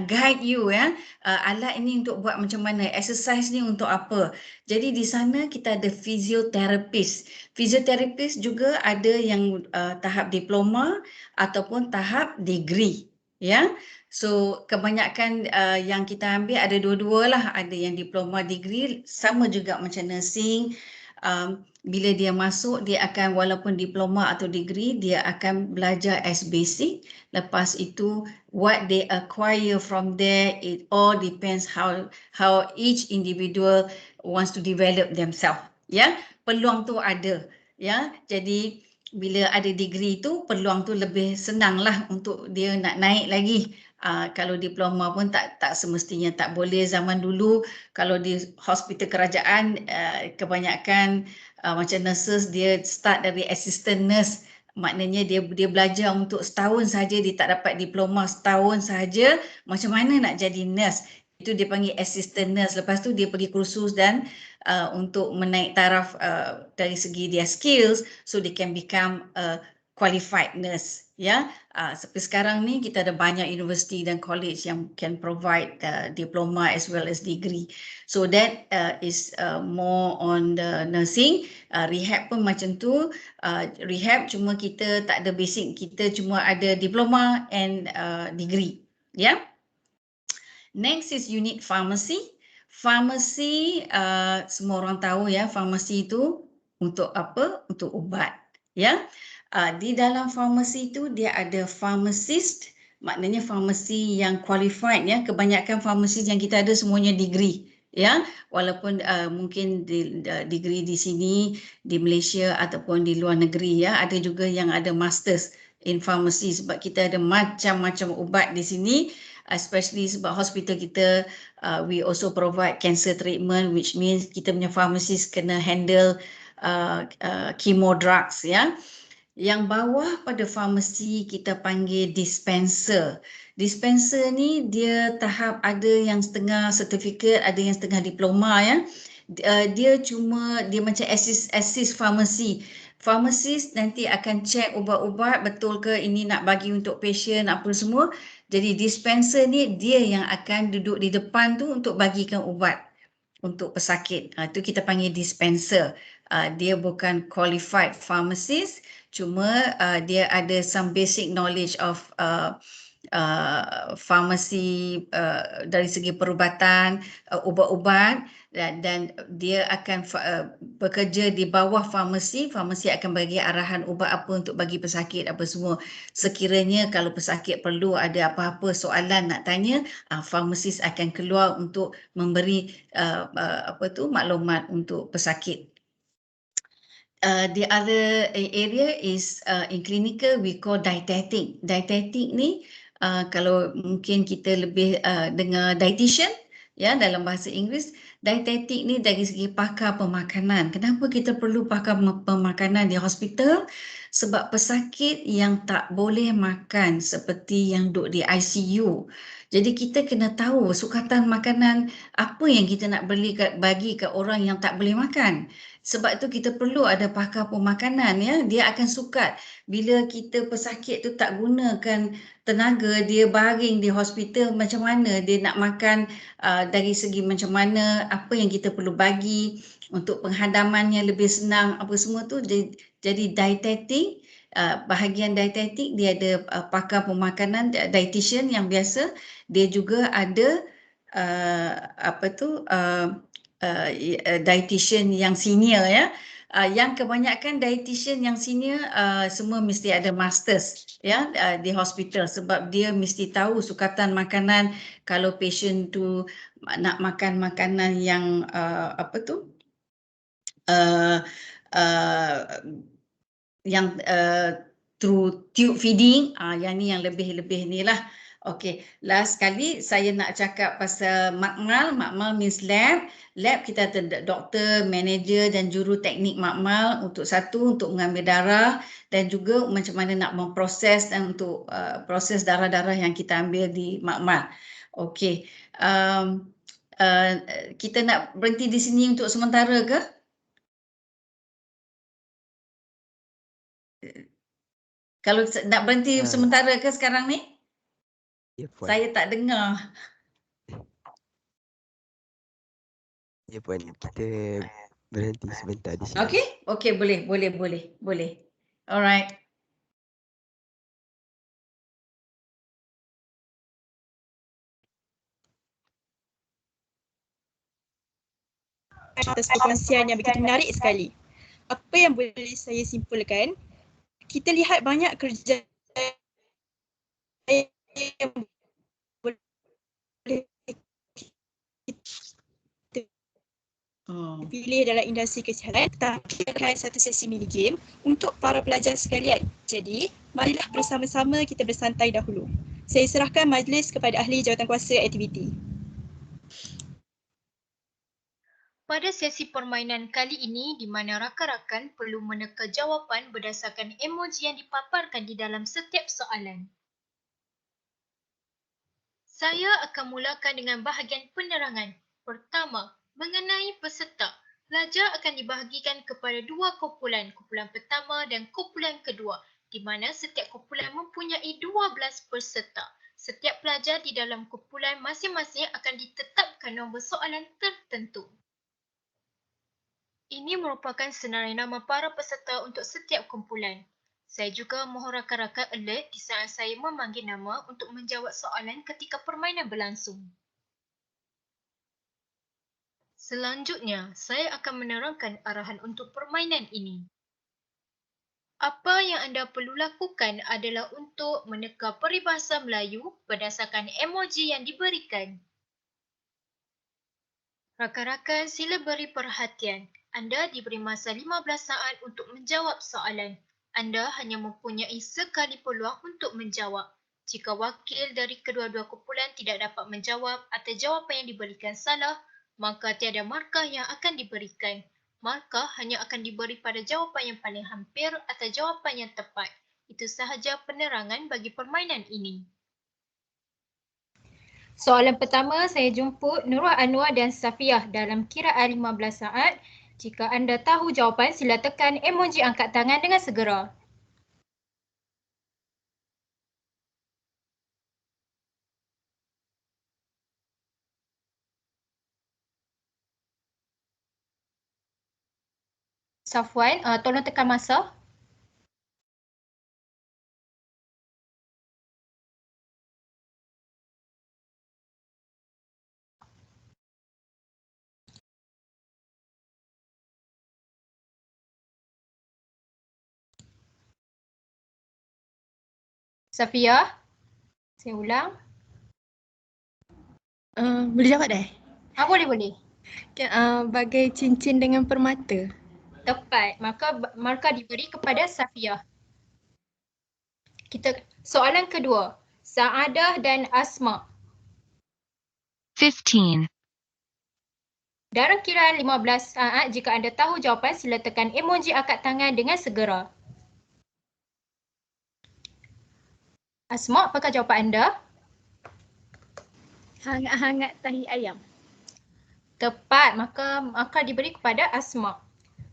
guide you, ya. Alat ini untuk buat macam mana, exercise ni untuk apa. Jadi di sana kita ada physiotherapist. Physiotherapist juga ada yang tahap diploma ataupun tahap degree, ya. So kebanyakan yang kita ambil ada dua-dua lah, ada yang diploma degree, sama juga macam nursing, bila dia masuk, dia akan walaupun diploma atau degree, dia akan belajar as basic. Lepas itu, what they acquire from there, it all depends how each individual wants to develop themselves. Ya, peluang tu ada. Ya, jadi bila ada degree tu, peluang tu lebih senang lah untuk dia nak naik lagi. Kalau diploma pun tak semestinya tak boleh. Zaman dulu kalau di hospital kerajaan kebanyakan macam nurses dia start dari assistant nurse, maknanya dia belajar untuk setahun saja, dia tak dapat diploma setahun saja, macam mana nak jadi nurse, itu dia panggil assistant nurse. Lepas tu dia pergi kursus dan untuk menaik taraf dari segi dia skills, so they can become a qualified nurse. Ya, seperti sekarang ni kita ada banyak universiti dan college yang can provide diploma as well as degree. So that is more on the nursing. Rehab pun macam tu. Rehab cuma kita tak ada basic, kita cuma ada diploma and degree. Ya. Next is unit pharmacy. Pharmacy semua orang tahu ya, pharmacy itu untuk apa? Untuk ubat. Ya. Di dalam farmasi itu dia ada pharmacist, maknanya farmasi yang qualified ya. Kebanyakan pharmacist yang kita ada semuanya degree ya. Walaupun mungkin degree di sini di Malaysia ataupun di luar negeri ya, ada juga yang ada masters in pharmacy sebab kita ada macam-macam ubat di sini, especially sebab hospital kita we also provide cancer treatment, which means kita punya pharmacist kena handle chemo drugs ya. Yang bawah pada farmasi kita panggil dispenser. Dispenser ni dia tahap ada yang setengah sertifikat, ada yang setengah diploma ya. Dia macam assist pharmacy. Pharmacist nanti akan check ubat-ubat betul ke ini nak bagi untuk patient apa semua. Jadi dispenser ni dia yang akan duduk di depan tu untuk bagikan ubat untuk pesakit. Itu kita panggil dispenser. Dia bukan qualified pharmacist, cuma dia ada some basic knowledge of farmasi dari segi perubatan, ubat-ubat, dan dia akan bekerja di bawah farmasi. Farmasi akan bagi arahan ubat apa untuk bagi pesakit apa semua. Sekiranya kalau pesakit perlu ada apa-apa soalan nak tanya, farmasis akan keluar untuk memberi maklumat untuk pesakit. The other area is in clinical we call dietetic. Dietetic ni kalau mungkin kita lebih dengar dietitian ya dalam bahasa Inggeris. Dietetic ni dari segi pakar pemakanan. Kenapa kita perlu pakar pemakanan di hospital? Sebab pesakit yang tak boleh makan seperti yang duduk di ICU. Jadi kita kena tahu sukatan makanan apa yang kita nak bagi ke orang yang tak boleh makan. Sebab tu kita perlu ada pakar pemakanan ya. Dia akan sukat bila kita pesakit tu tak gunakan tenaga, dia baring di hospital, macam mana dia nak makan dari segi macam mana, apa yang kita perlu bagi untuk penghadamannya lebih senang apa semua tu. Jadi dietetic, bahagian dietetic dia ada pakar pemakanan, dietitian yang biasa. Dia juga ada dietitian yang senior ya. Yang kebanyakan dietitian yang senior semua mesti ada masters ya di hospital, sebab dia mesti tahu sukatan makanan. Kalau patient tu nak makan makanan yang yang through tube feeding, yang ni yang lebih-lebih ni lah. Okey, last kali saya nak cakap pasal makmal. Makmal means lab. Lab kita ada doktor, manager dan juru teknik makmal. Untuk mengambil darah dan juga macam mana nak memproses dan untuk proses darah-darah yang kita ambil di makmal. Okey, kita nak berhenti di sini untuk sementara ke? Kalau nak berhenti sementara ke sekarang ni? Ya, Puan. Saya tak dengar. Ya, Puan. Kita berhenti sebentar di sini. Okey, boleh. Alright. atas perkongsian yang begitu menarik sekali. Apa yang boleh saya simpulkan, kita lihat banyak kerja yang boleh pilih dalam industri kesihatan, tapi akan satu sesi mini game untuk para pelajar sekalian. Jadi, marilah bersama-sama kita bersantai dahulu. Saya serahkan majlis kepada ahli jawatankuasa aktiviti. Pada sesi permainan kali ini di mana rakan-rakan perlu meneka jawapan berdasarkan emoji yang dipaparkan di dalam setiap soalan. Saya akan mulakan dengan bahagian penerangan. Pertama, mengenai peserta. Pelajar akan dibahagikan kepada dua kumpulan, kumpulan pertama dan kumpulan kedua, di mana setiap kumpulan mempunyai 12 peserta. Setiap pelajar di dalam kumpulan masing-masing akan ditetapkan nombor soalan tertentu. Ini merupakan senarai nama para peserta untuk setiap kumpulan. Saya juga mohon rakan-rakan alert di saat saya memanggil nama untuk menjawab soalan ketika permainan berlangsung. Selanjutnya, saya akan menerangkan arahan untuk permainan ini. Apa yang anda perlu lakukan adalah untuk meneka peribahasa Melayu berdasarkan emoji yang diberikan. Rakan-rakan, sila beri perhatian. Anda diberi masa 15 saat untuk menjawab soalan. Anda hanya mempunyai sekali peluang untuk menjawab. Jika wakil dari kedua-dua kumpulan tidak dapat menjawab atau jawapan yang diberikan salah, maka tiada markah yang akan diberikan. Markah hanya akan diberi pada jawapan yang paling hampir atau jawapan yang tepat. Itu sahaja penerangan bagi permainan ini. Soalan pertama, saya jemput Nurul Anwar dan Safiah dalam kiraan 15 saat. Jika anda tahu jawapan, sila tekan emoji angkat tangan dengan segera. Safwan, tolong tekan masa. Safiah, saya ulang. Boleh jawab dah? Boleh. Bagai cincin dengan permata. Tepat. Maka markah diberi kepada Safiah. Soalan kedua. Saadah dan Asma. 15, Dalam kiraan 15 saat, jika anda tahu jawapan, sila tekan emoji angkat tangan dengan segera. Asma, apakah jawapan anda? Hangat-hangat tahi ayam. Tepat, maka markah diberi kepada Asma.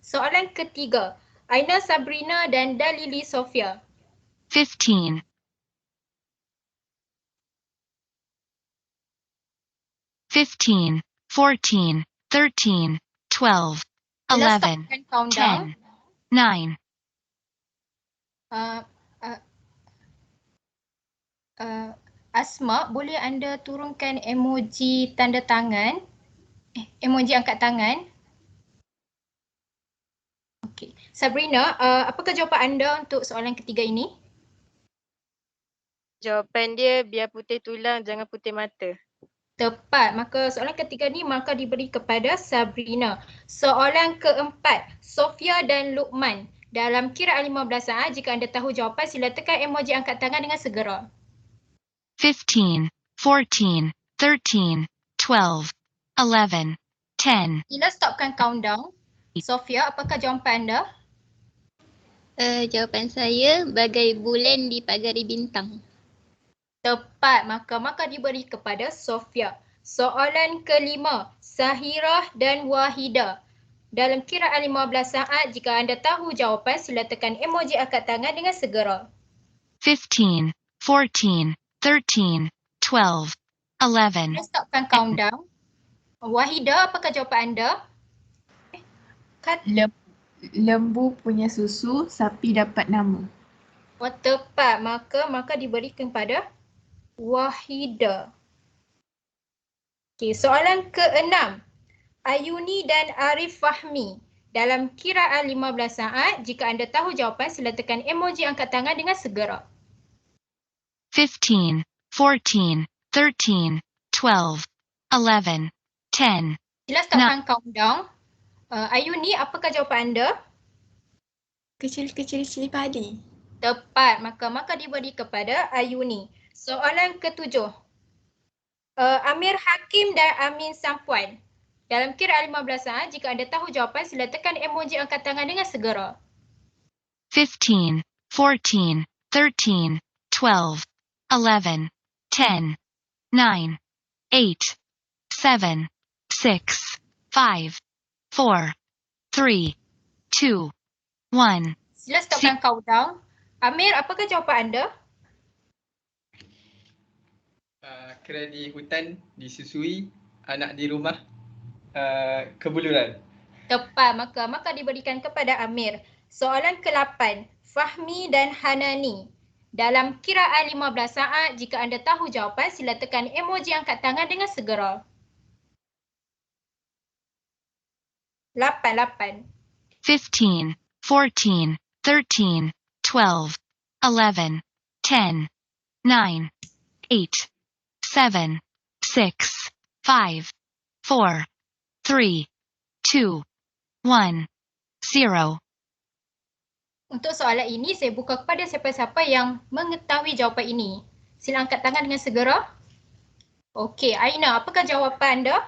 Soalan ketiga. Aina Sabrina dan Dalili Sofia. 15, 15, 14, 13, 12, Sila 11, stopkan countdown. 10, 9, Asma, boleh anda turunkan emoji tanda tangan? Emoji angkat tangan. Okey. Sabrina, apakah jawapan anda untuk soalan ketiga ini? Jawapan dia biar putih tulang jangan putih mata. Tepat. Maka soalan ketiga ni maka diberi kepada Sabrina. Soalan keempat, Sofia dan Luqman. Dalam kiraan 15 saat, jika anda tahu jawapan, sila tekan emoji angkat tangan dengan segera. 15, 14, 13, 12, 11, 10, Sila stopkan countdown. Sofia, apakah jawapan anda? Jawapan saya bagai bulan di pagari bintang. Tepat. Maka diberi kepada Sofia. Soalan kelima, Sahirah dan Wahida. Dalam kiraan 15 saat, jika anda tahu jawapan, sila tekan emoji angkat tangan dengan segera. 15, 14, 13, 12, 11, Sila stopkan countdown. Wahida, apakah jawapan anda? Lembu punya susu, sapi dapat nama. Oh, tepat. Maka diberikan kepada Wahida. Okey, soalan keenam. Ayuni dan Arif Fahmi dalam kiraan 15 saat. Jika anda tahu jawapan, sila tekan emoji angkat tangan dengan segera. 15, 14, 13, 12, 11, 10. Sila stopkan countdown. Ayuni, apakah jawapan anda? Kecil-kecil cili padi. Tepat, maka diberi kepada Ayuni. Soalan ketujuh. Amir Hakim dan Amin Sampuan. Dalam kiraan 15 saat, jika anda tahu jawapan, sila tekan emoji angkat tangan dengan segera. 15, 14, 13, 12, 11, 10, 9, 8, 7, 6, 5, 4, 3, 2, 1. Sila stopkan countdown. Amir, apakah jawapan anda? Kera di hutan, disusui, anak di rumah, kebuluran. Tepat, maka diberikan kepada Amir. Soalan ke-8. Fahmi dan Hanani. Dalam kiraan 15 saat, jika anda tahu jawapan, sila tekan emoji angkat tangan dengan segera. 8. 15, 14, 13, 12, 11, 10, 9, 8, 7, 6, 5, 4, 3, 2, 1, 0. Untuk soalan ini, saya buka kepada siapa-siapa yang mengetahui jawapan ini. Sila angkat tangan dengan segera. Okey, Aina, apakah jawapan anda?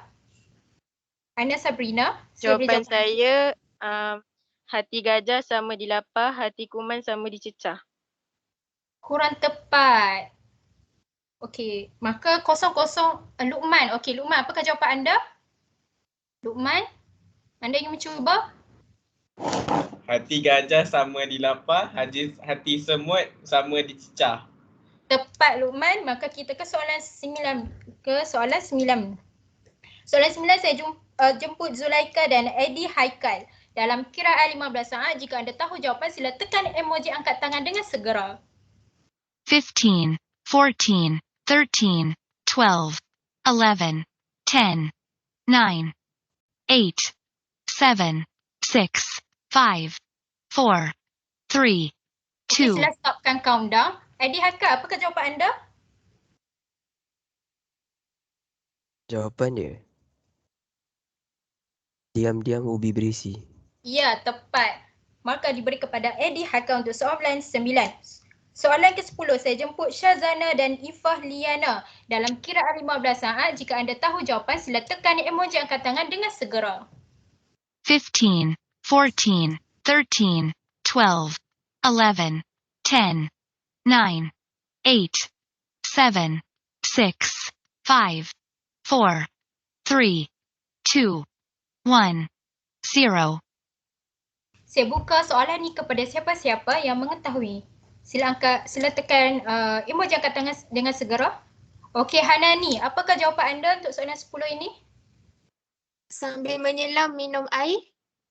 Aina Sabrina. Jawapan saya, hati gajah sama dilapah, hati kuman sama dicecah. Kurang tepat. Okey, maka 0-0 Luqman. Okey, Luqman, apakah jawapan anda? Luqman, anda ingin mencuba? Hati gajah sama dilapah, hati semut sama dicecah. Tepat, Luqman. Maka kita ke soalan 9. Soalan 9 saya jemput Zulaika dan Eddie Haikal. Dalam kiraan 15 saat, jika anda tahu jawapan, sila tekan emoji angkat tangan dengan segera. 15, 14, 13, 12, 11, 10, 9, 8, 7, 6, 5, 4, 3, 2. Sila stopkan countdown. Eddie Haikal, apakah jawapan anda? Jawapan dia, diam-diam ubi berisi. Ya, tepat. Maka diberi kepada Eddie Haikal untuk soalan 9. Soalan ke-10, saya jemput Syazana dan Ifah Liana. Dalam kiraan 15 saat, jika anda tahu jawapan, sila tekan emoji angkat tangan dengan segera. 15, 14, 13, 12, 11, 10, 9, 8, 7, 6, 5, 4, 3, 2, 1, 0. Saya buka soalan ni kepada siapa-siapa yang mengetahui. Sila tekan emoji angkat tangan dengan segera. Okey, Hanani, apakah jawapan anda untuk soalan 10 ini? Sambil menyelam minum air.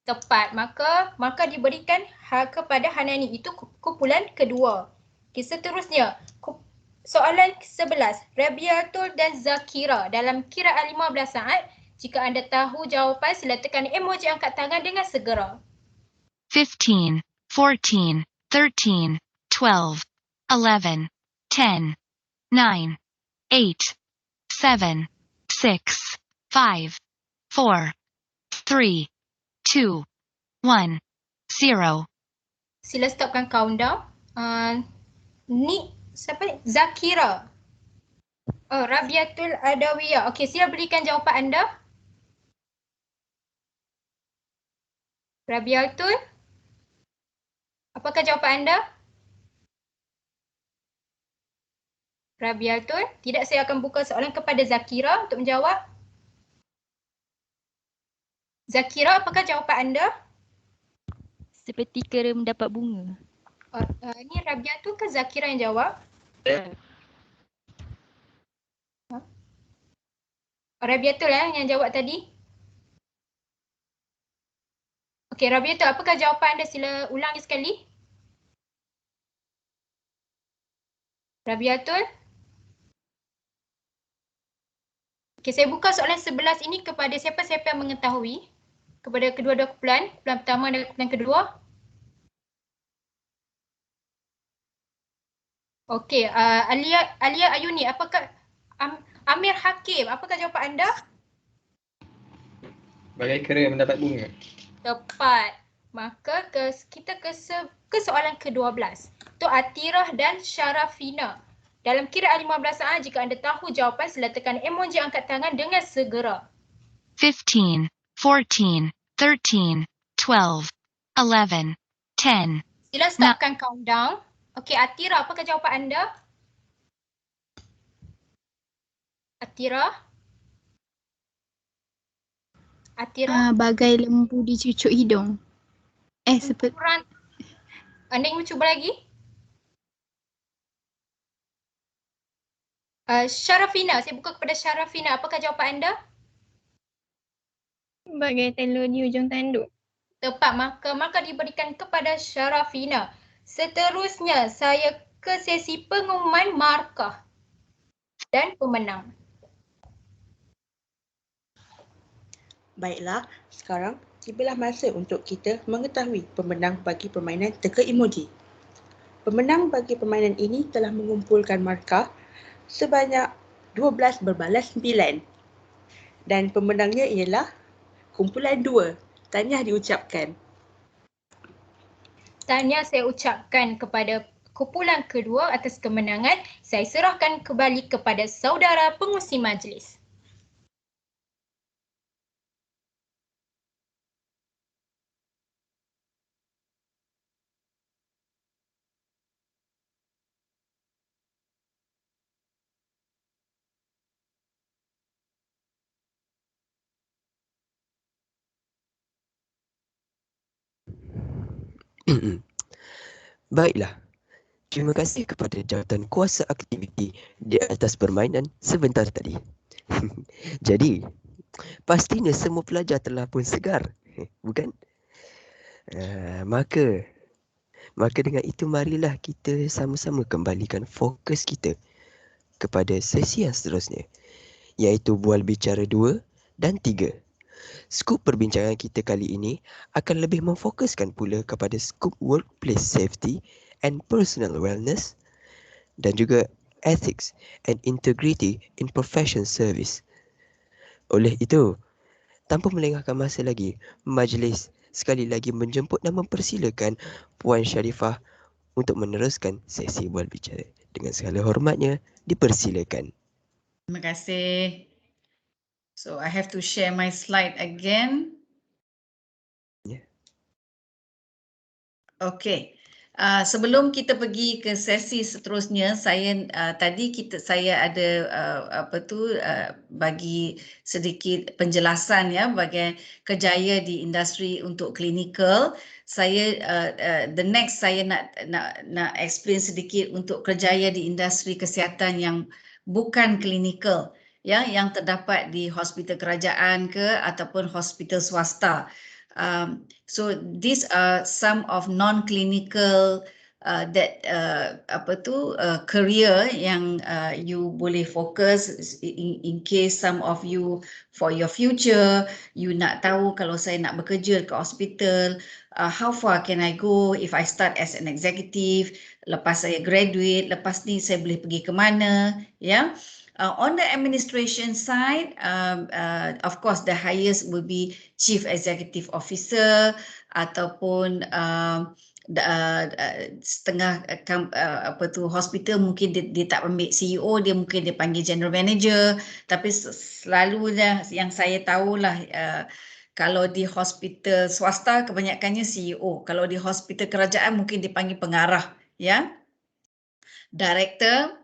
Tepat, maka diberikan kepada Hanani. Itu kumpulan kedua. Okey, seterusnya. Soalan ke-11. Rabiatul dan Zakira dalam kiraan 15 saat. Jika anda tahu jawapan, sila tekan emoji angkat tangan dengan segera. 15, 14, 13, 12, 11, 10, 9, 8, 7, 6, 5, 4, 3, 2, 1, 0. Sila stopkan countdown. Siapa ni? Zakira. Rabiatul Adawiyah. Okey, sila berikan jawapan anda. Rabiatul, apakah jawapan anda? Rabiatul, tidak, saya akan buka soalan kepada Zakira untuk menjawab. Zakira, apakah jawapan anda? Seperti kera mendapat bunga. Ini Rabiatul ke Zakira yang jawab? Rabiatul yang jawab tadi. Okey, Rabiatul, apakah jawapan anda? Sila ulangi sekali. Rabiatul? Okey, saya buka soalan 11 ini kepada siapa-siapa yang mengetahui. Kepada kedua-dua kumpulan pertama dan kumpulan kedua. Okey, Alia Ayuni, apakah Amir Hakim, apakah jawapan anda? Bagai kera mendapat bunga. Tepat. Maka kita ke soalan ke-12. Untuk Atirah dan Syarafina. Dalam kiraan 15 saat, jika anda tahu jawapan, sila tekan emoji angkat tangan dengan segera. 15, 14, 13, 12, 11, 10. Sila stopkan countdown. Okey, Atira, apakah jawapan anda? Atira? Bagai lembu dicucuk hidung. Seperti Anda ingin cuba lagi? Syarafina, saya buka kepada Syarafina. Apakah jawapan anda? Bagai telur di hujung tanduk. Tepat, maka diberikan kepada Syarafina. Seterusnya, saya ke sesi pengumuman markah dan pemenang. Baiklah, sekarang tibalah masa untuk kita mengetahui pemenang bagi permainan teka emoji. Pemenang bagi permainan ini telah mengumpulkan markah sebanyak 12 berbalas 9. Dan pemenangnya ialah kumpulan 2. Tahniah diucapkan. Tahniah saya ucapkan kepada kumpulan kedua atas kemenangan. Saya serahkan kembali kepada saudara pengurusi majlis. Baiklah. Terima kasih kepada jawatan kuasa aktiviti di atas permainan sebentar tadi. Jadi, pastinya semua pelajar telah pun segar, bukan? Maka dengan itu marilah kita sama-sama kembalikan fokus kita kepada sesi yang seterusnya, iaitu bual bicara 2 dan 3. Skop perbincangan kita kali ini akan lebih memfokuskan pula kepada skop workplace safety and personal wellness dan juga ethics and integrity in profession service. Oleh itu, tanpa melengahkan masa lagi, majlis sekali lagi menjemput dan mempersilakan Puan Sharifah untuk meneruskan sesi bual bicara. Dengan segala hormatnya, dipersilakan. Terima kasih. So I have to share my slide again. Yeah. Okay. Sebelum kita pergi ke sesi seterusnya, saya ada bagi sedikit penjelasan ya bagi kerjaya di industri untuk klinikal. Saya the next saya nak explain sedikit untuk kerjaya di industri kesihatan yang bukan klinikal, ya, yang terdapat di hospital kerajaan ke ataupun hospital swasta. So these are some of non-clinical career yang you boleh fokus in case some of you for your future you nak tahu kalau saya nak bekerja ke hospital, how far can I go if I start as an executive, lepas saya graduate, lepas ni saya boleh pergi ke mana, ya. On the administration side, of course, the highest will be Chief Executive Officer ataupun setengah hospital mungkin dia tak ambil CEO, dia mungkin dia panggil General Manager. Tapi selalunya yang saya tahulah, kalau di hospital swasta kebanyakannya CEO. Kalau di hospital kerajaan mungkin dipanggil pengarah, ya. Director,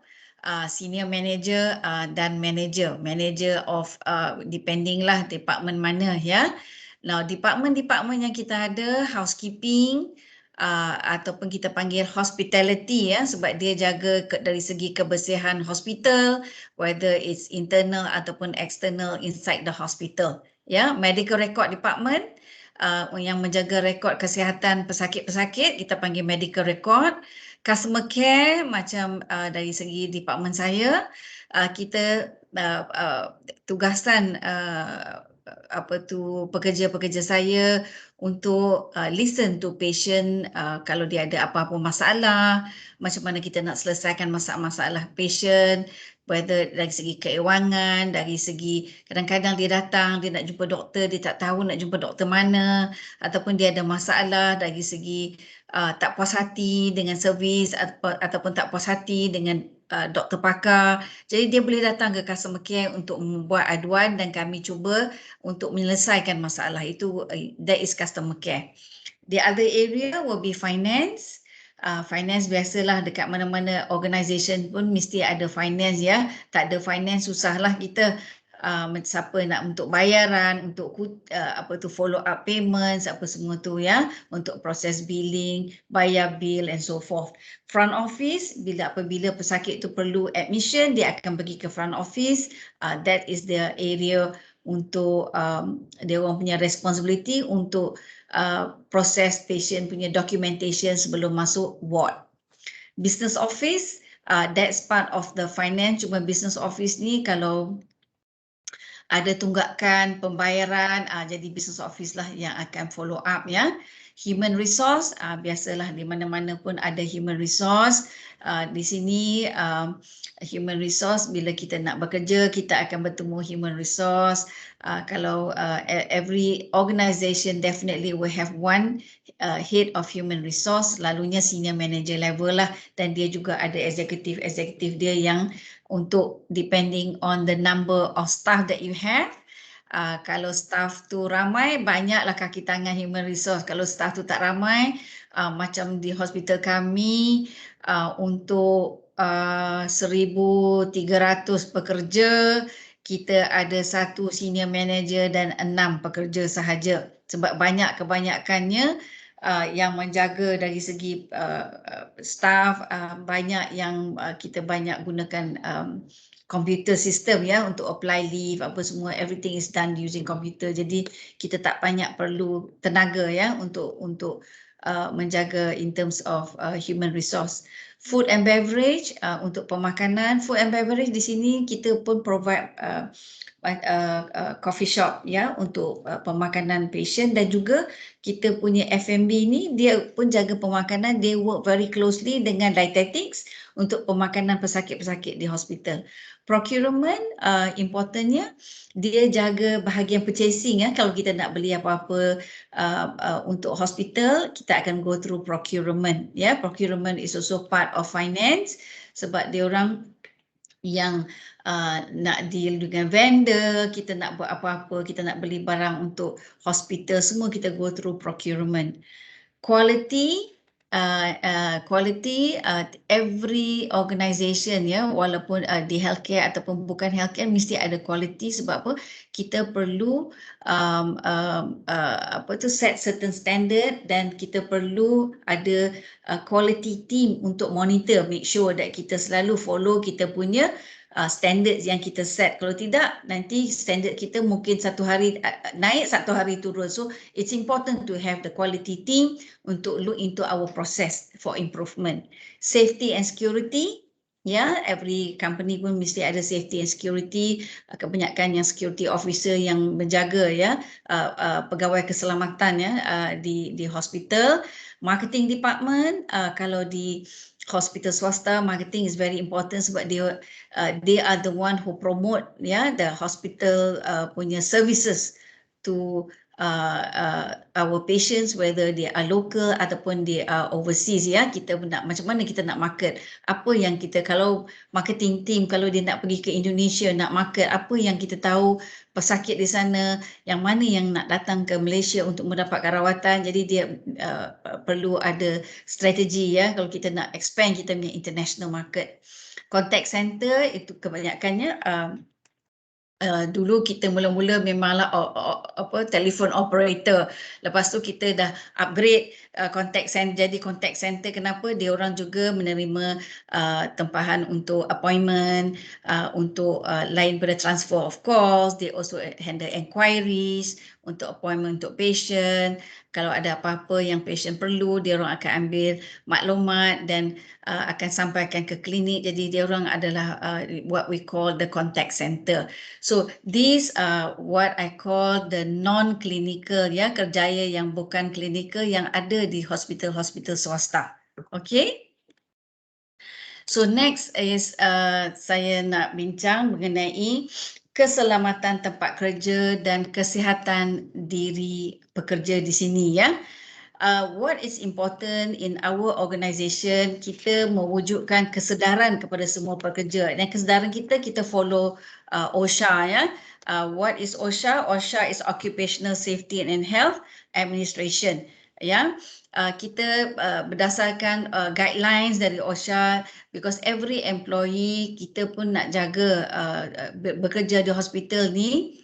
senior manager dan manager of depending lah department mana, ya. Now department yang kita ada housekeeping ataupun kita panggil hospitality, ya, sebab dia jaga dari segi kebersihan hospital, whether it's internal ataupun external inside the hospital, ya. Medical record department yang menjaga rekod kesihatan pesakit-pesakit kita panggil medical record. Customer care macam dari segi department saya, kita tugasan pekerja-pekerja saya untuk listen to patient kalau dia ada apa-apa masalah, macam mana kita nak selesaikan masalah patient, whether dari segi keuangan, dari segi kadang-kadang dia datang, dia nak jumpa doktor, dia tak tahu nak jumpa doktor mana, ataupun dia ada masalah dari segi tak puas hati dengan servis ataupun tak puas hati dengan doktor pakar. Jadi dia boleh datang ke customer care untuk membuat aduan dan kami cuba untuk menyelesaikan masalah itu. That is customer care. The other area will be finance. Finance biasalah dekat mana-mana organisation pun mesti ada finance ya. Tak ada finance susahlah kita. Siapa nak untuk bayaran, untuk follow up payments, apa semua tu ya, untuk proses billing, bayar bill and so forth. Front office, apabila pesakit tu perlu admission, dia akan pergi ke front office. That is the area untuk dia orang punya responsibility untuk proses patient punya documentation sebelum masuk ward. Business office, that's part of the finance. Cuma business office ni kalau ada tunggakan pembayaran, jadi business office lah yang akan follow up ya. Human resource, biasalah di mana-mana pun ada human resource. Di sini human resource bila kita nak bekerja, kita akan bertemu human resource. Kalau every organisation definitely will have one head of human resource, selalunya senior manager level lah, dan dia juga ada executive dia yang untuk depending on the number of staff that you have. Kalau staff tu ramai, banyaklah kaki tangan human resource. Kalau staff tu tak ramai, macam di hospital kami, untuk 1,300 pekerja, kita ada 1 senior manager dan 6 pekerja sahaja. Sebab kebanyakannya yang menjaga dari segi staff, banyak yang kita banyak gunakan computer system ya untuk apply leave apa semua, everything is done using computer. Jadi kita tak banyak perlu tenaga ya untuk menjaga in terms of human resource. Food and beverage, untuk pemakanan, food and beverage di sini kita pun provide coffee shop ya untuk pemakanan patient, dan juga kita punya F&B ni dia pun jaga pemakanan. They work very closely dengan dietetics untuk pemakanan pesakit-pesakit di hospital. Procurement, importantnya dia jaga bahagian purchasing ya. Kalau kita nak beli apa-apa untuk hospital, kita akan go through procurement ya. Procurement is also part of finance sebab dia orang yang nak deal dengan vendor, kita nak buat apa-apa, kita nak beli barang untuk hospital, semua kita go through procurement. Quality, every organisation ya, walaupun di healthcare ataupun bukan healthcare mesti ada quality. Sebab apa? Kita perlu set certain standard, dan kita perlu ada quality team untuk monitor, make sure that kita selalu follow kita punya standards yang kita set. Kalau tidak, nanti standard kita mungkin satu hari naik, satu hari turun. So it's important to have the quality team untuk look into our process for improvement. Safety and security, ya, every company pun mesti ada safety and security. Kebanyakan yang security officer yang menjaga ya pegawai keselamatan ya di hospital. Marketing department, kalau di hospital swasta, marketing is very important sebab they are the one who promote the hospital punya services to our patients, whether they are local ataupun they are overseas ya. Kita nak macam mana kita nak market, apa yang kita, kalau marketing team kalau dia nak pergi ke Indonesia nak market, apa yang kita tahu pesakit di sana, yang mana yang nak datang ke Malaysia untuk mendapatkan rawatan. Jadi dia perlu ada strategi ya kalau kita nak expand kita punya international market. Contact center itu kebanyakannya dulu kita mula-mula memanglah telefon operator. Lepas tu kita dah upgrade contact center, jadi contact center. Kenapa? Dia orang juga menerima tempahan untuk appointment, untuk lain pada transfer of calls. They also handle enquiries untuk appointment untuk patient. Kalau ada apa-apa yang patient perlu, dia orang akan ambil maklumat dan akan sampaikan ke klinik. Jadi dia orang adalah what we call the contact center. So these are what I call the non-clinical, ya, kerjaya yang bukan klinikal yang ada di hospital-hospital swasta. Okay. So next is saya nak bincang mengenai keselamatan tempat kerja dan kesihatan diri pekerja di sini, ya. What is important in our organisation, kita mewujudkan kesedaran kepada semua pekerja. Dan kesedaran kita follow OSHA, ya. What is OSHA? OSHA is Occupational Safety and Health Administration, ya. Kita berdasarkan guidelines dari OSHA, because every employee kita pun nak jaga bekerja di hospital ni,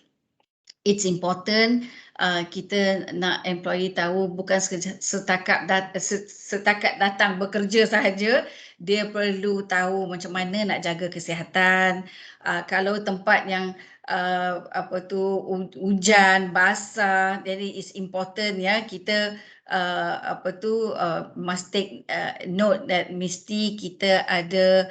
it's important. Kita nak employee tahu bukan setakat datang bekerja sahaja, dia perlu tahu macam mana nak jaga kesihatan. Kalau tempat yang hujan, basah, jadi it's important, ya, kita must take note that mesti kita ada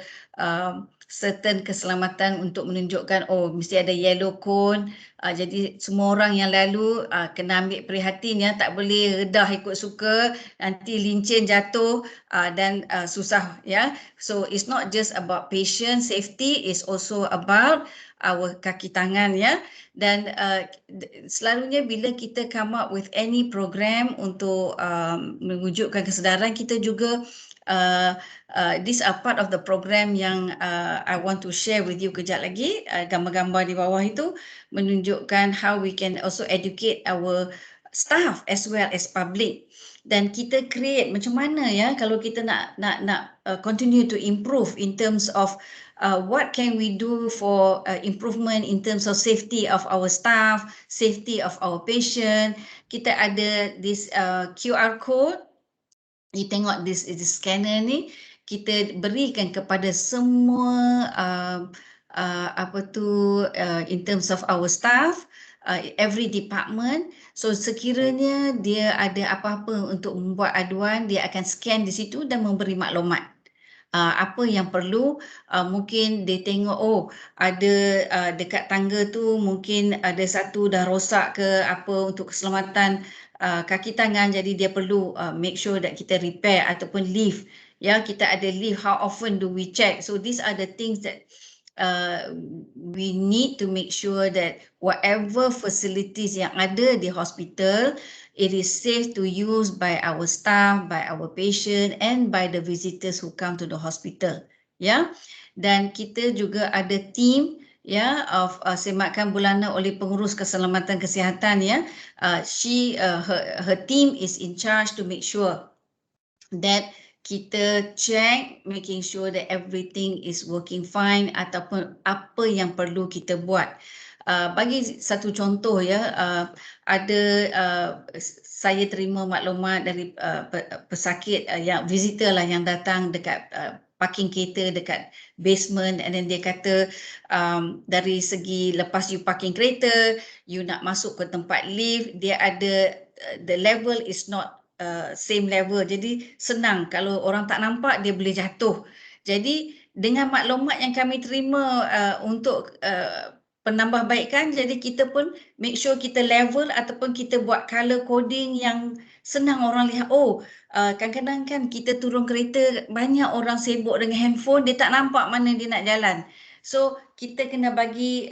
certain keselamatan untuk menunjukkan mesti ada yellow cone. Jadi semua orang yang lalu kena ambil perhatian, ya, tak boleh redah ikut suka, nanti lincin jatuh dan susah, ya. So it's not just about patient safety, it's also about our kaki tangan, ya. Dan selalunya bila kita come up with any program untuk mewujudkan kesedaran, kita juga these are part of the program yang I want to share with you kejap lagi. Gambar-gambar di bawah itu menunjukkan how we can also educate our staff as well as public. Dan kita create macam mana, ya, kalau kita nak continue to improve in terms of what can we do for improvement in terms of safety of our staff, safety of our patient. Kita ada this QR code. You tengok this scanner ni, kita berikan kepada semua in terms of our staff, every department. So sekiranya dia ada apa-apa untuk membuat aduan, dia akan scan di situ dan memberi maklumat. Apa yang perlu, mungkin dia tengok ada dekat tangga tu mungkin ada satu dah rosak ke apa untuk keselamatan kaki tangan, jadi dia perlu make sure that kita repair ataupun lift, ya, kita ada lift, how often do we check. So these are the things that we need to make sure that whatever facilities yang ada di hospital, it is safe to use by our staff, by our patient and by the visitors who come to the hospital, ya. Dan kita juga ada team, ya, of semakan bulanan oleh pengurus keselamatan kesihatan, ya. Her team is in charge to make sure that kita check, making sure that everything is working fine ataupun apa yang perlu kita buat. Bagi satu contoh, ya, ada saya terima maklumat dari pesakit yang visitor lah yang datang dekat parking kereta dekat basement, and then dia kata dari segi lepas you parking kereta, you nak masuk ke tempat lift, dia ada the level is not same level, jadi senang kalau orang tak nampak dia boleh jatuh. Jadi dengan maklumat yang kami terima untuk penambahbaikan, jadi kita pun make sure kita level ataupun kita buat color coding yang senang orang lihat. Kadang-kadang kan kita turun kereta, banyak orang sibuk dengan handphone, dia tak nampak mana dia nak jalan. So kita kena bagi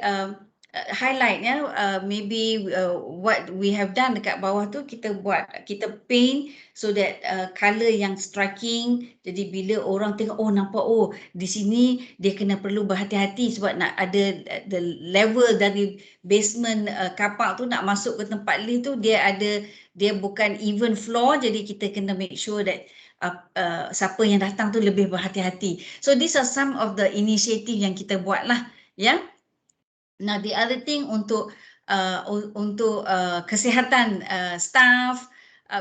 highlight, ya, maybe what we have done dekat bawah tu kita paint so that color yang striking, jadi bila orang tengok nampak di sini dia kena perlu berhati-hati sebab nak ada the level dari basement kapak tu nak masuk ke tempat lift tu, dia bukan even floor, jadi kita kena make sure that siapa yang datang tu lebih berhati-hati. So these are some of the initiative yang kita buat lah, ya. Now the other thing untuk kesihatan staff,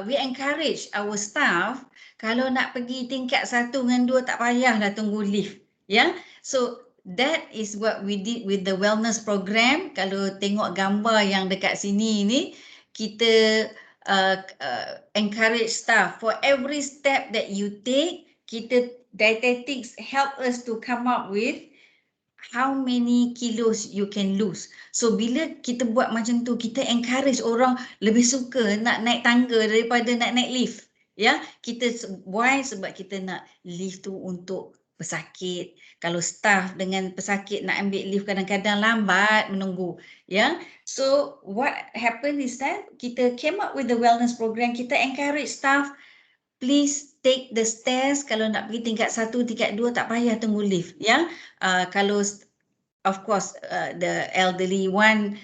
we encourage our staff kalau nak pergi tingkat 1 dengan 2 tak payahlah tunggu lift. Ya. So that is what we did with the wellness program. Kalau tengok gambar yang dekat sini ni, kita encourage staff for every step that you take, kita dietetics help us to come up with how many kilos you can lose. So bila kita buat macam tu, kita encourage orang lebih suka nak naik tangga daripada nak naik lift. Ya, kita why? Sebab kita nak lift tu untuk pesakit. Kalau staff dengan pesakit nak ambil lift kadang-kadang lambat menunggu. Ya, so what happened is that kita came up with the wellness program. Kita encourage staff, please take the stairs. Kalau nak pergi tingkat 1, tingkat 2 tak payah tunggu lift. Ya, kalau of course the elderly one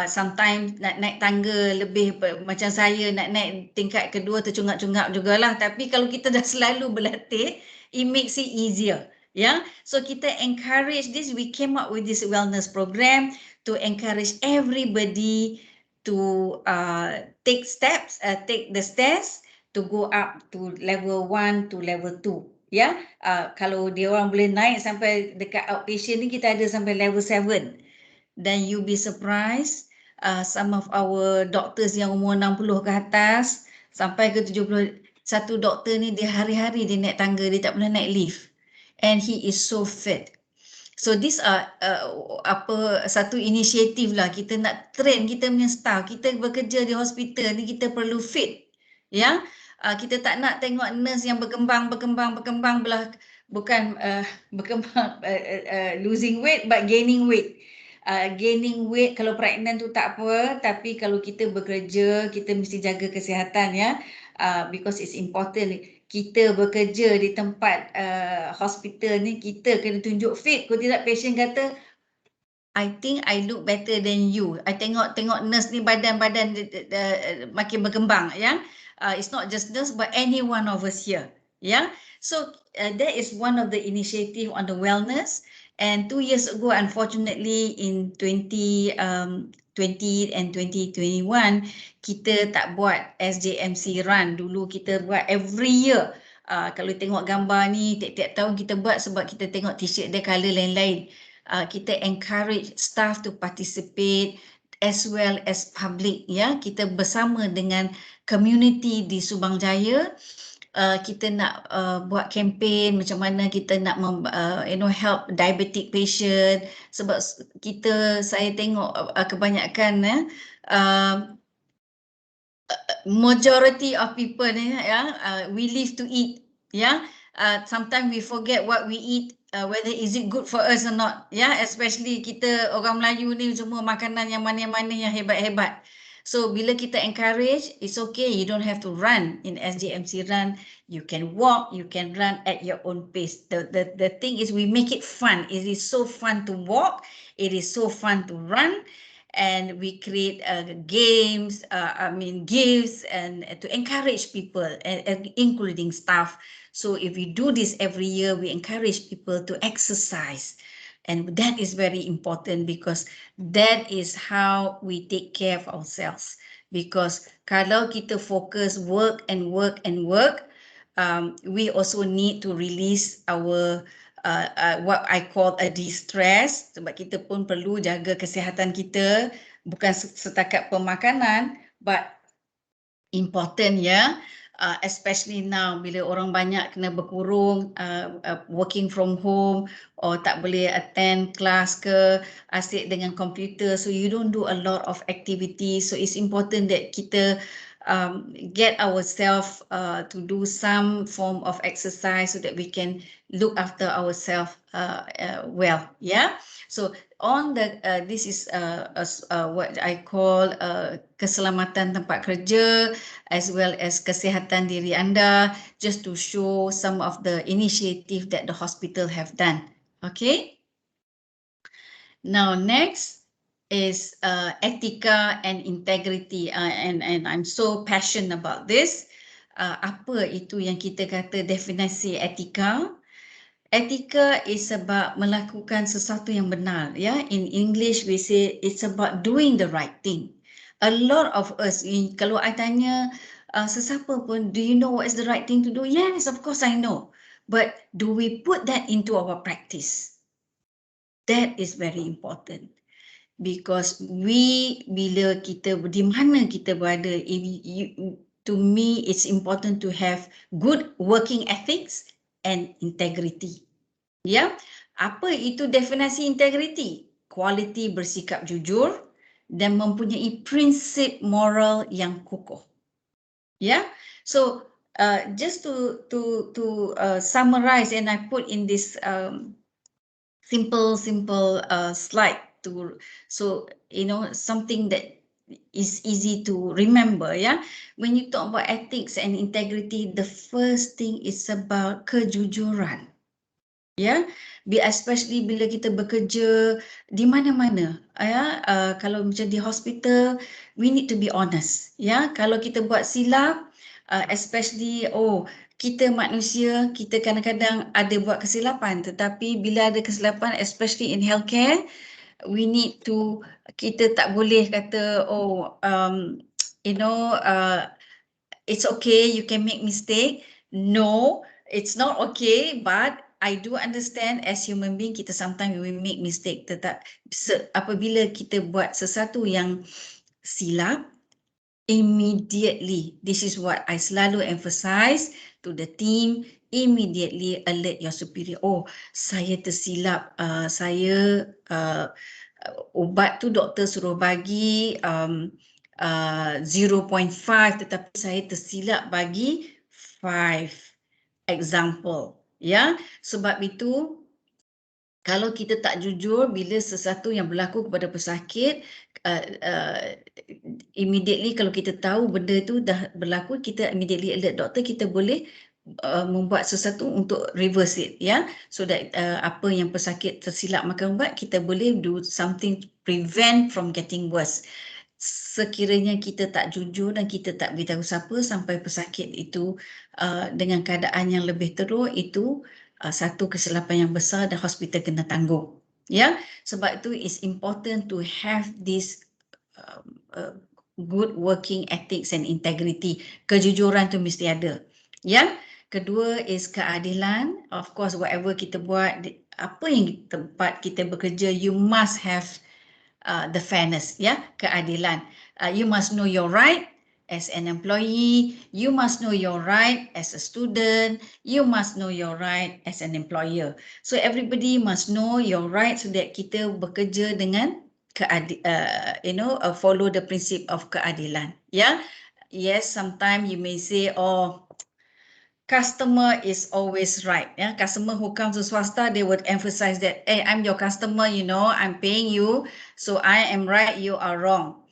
sometimes nak naik tangga lebih macam saya nak naik tingkat kedua tercungap-cungap jugalah. Tapi kalau kita dah selalu berlatih, it makes it easier. Yeah, so kita encourage this. We came up with this wellness program to encourage everybody to take steps, take the stairs to go up to level 1 to level 2. Ya, kalau dia orang boleh naik sampai dekat outpatient ni, kita ada sampai level 7. Dan you be surprised, some of our doctors yang umur 60 ke atas sampai ke 71 doktor ni, dia hari-hari dia naik tangga, dia tak pernah naik lift. And he is so fit. So this satu inisiatif lah, kita nak train kita punya staff. Kita bekerja di hospital ni, kita perlu fit. Ya, kita tak nak tengok nurse yang berkembang belah, bukan berkembang losing weight but gaining weight. Gaining weight kalau pregnant tu tak apa, tapi kalau kita bekerja, kita mesti jaga kesihatan, ya. Because it's important. Kita bekerja di tempat hospital ni, kita kena tunjuk fit. Kalau tidak, patient kata, I think I look better than you. I tengok nurse ni badan makin berkembang, ya. It's not just nurse but any one of us here. Yeah. So that is one of the initiative on the wellness. And 2 years ago, unfortunately, in 2020 and 2021, kita tak buat SJMC run. Dulu kita buat every year. Kalau tengok gambar ni, tiap-tiap tahun kita buat sebab kita tengok t-shirt dia colour lain-lain. Kita encourage staff to participate as well as public. Ya, kita bersama dengan community di Subang Jaya. Kita nak buat kempen macam mana kita nak help diabetic patient, sebab saya tengok kebanyakan majority of people we live to eat, sometimes we forget what we eat, whether is it good for us or not, especially kita orang Melayu ni semua makanan yang mana-mana yang hebat-hebat. So bila kita encourage, it's okay, you don't have to run in SJMC run. You can walk, you can run at your own pace. The thing is we make it fun. It is so fun to walk. It is so fun to run. And we create games, gifts, and to encourage people, including staff. So if we do this every year, we encourage people to exercise. And that is very important because that is how we take care of ourselves. Because kalau kita fokus work, we also need to release our what I call a distress. Sebab kita pun perlu jaga kesihatan kita, bukan setakat pemakanan, but important, ya. Especially now bila orang banyak kena berkurung, working from home, or tak boleh attend kelas ke, asyik dengan komputer, so you don't do a lot of activity. So it's important that kita get ourselves to do some form of exercise so that we can look after ourselves well, yeah. So on the this is what I call keselamatan tempat kerja as well as kesihatan diri anda, just to show some of the initiative that the hospital have done. Okay. Now next is etika and integrity, and I'm so passionate about this. Apa itu yang kita kata definisi etika? Etika is about melakukan sesuatu yang benar, ya. In English we say it's about doing the right thing. A lot of us, kalau I tanya sesiapa pun, do you know what is the right thing to do? Yes, of course I know. But do we put that into our practice? That is very important. Because bila kita di mana kita berada, to me it's important to have good working ethics and integrity. Ya, apa itu definisi integrity? Kualiti bersikap jujur dan mempunyai prinsip moral yang kukuh. Ya, so just to summarize, and I put in this simple slide so something that is easy to remember. Yeah, when you talk about ethics and integrity, the first thing is about kejujuran. Ya, especially bila kita bekerja di mana-mana, ya, kalau macam di hospital, we need to be honest. Ya, kalau kita buat silap, especially kita manusia, kita kadang-kadang ada buat kesilapan, tetapi bila ada kesilapan, especially in healthcare, kita tak boleh kata it's okay, you can make mistake. No, it's not okay, but I do understand as human being kita sometimes we make mistake. Apabila kita buat sesuatu yang silap, immediately, this is what I selalu emphasize to the team, immediately alert your superior. Saya tersilap, saya ubat tu doktor suruh bagi 0.5, tetapi saya tersilap bagi 5. Example. Ya, sebab itu kalau kita tak jujur bila sesuatu yang berlaku kepada pesakit, immediately kalau kita tahu benda itu dah berlaku, kita immediately alert doktor, kita boleh membuat sesuatu untuk reverse it, ya, so that apa yang pesakit tersilap makan ubat, kita boleh do something to prevent from getting worse. Sekiranya kita tak jujur dan kita tak beritahu siapa sampai pesakit itu dengan keadaan yang lebih teruk, itu satu kesilapan yang besar dan hospital kena tanggung. Ya, sebab itu it's important to have this good working ethics and integrity. Kejujuran tu mesti ada. Ya, kedua is keadilan. Of course, whatever kita buat, apa yang tempat kita bekerja, you must have the fairness, ya, keadilan. You must know your right as an employee, you must know your right as a student, you must know your right as an employer. So everybody must know your right so that kita bekerja dengan follow the principle of keadilan. Ya, yes, sometimes you may say, customer is always right. Yeah, customer who comes to swasta, they would emphasize that, hey, I'm your customer, I'm paying you, so I am right, you are wrong.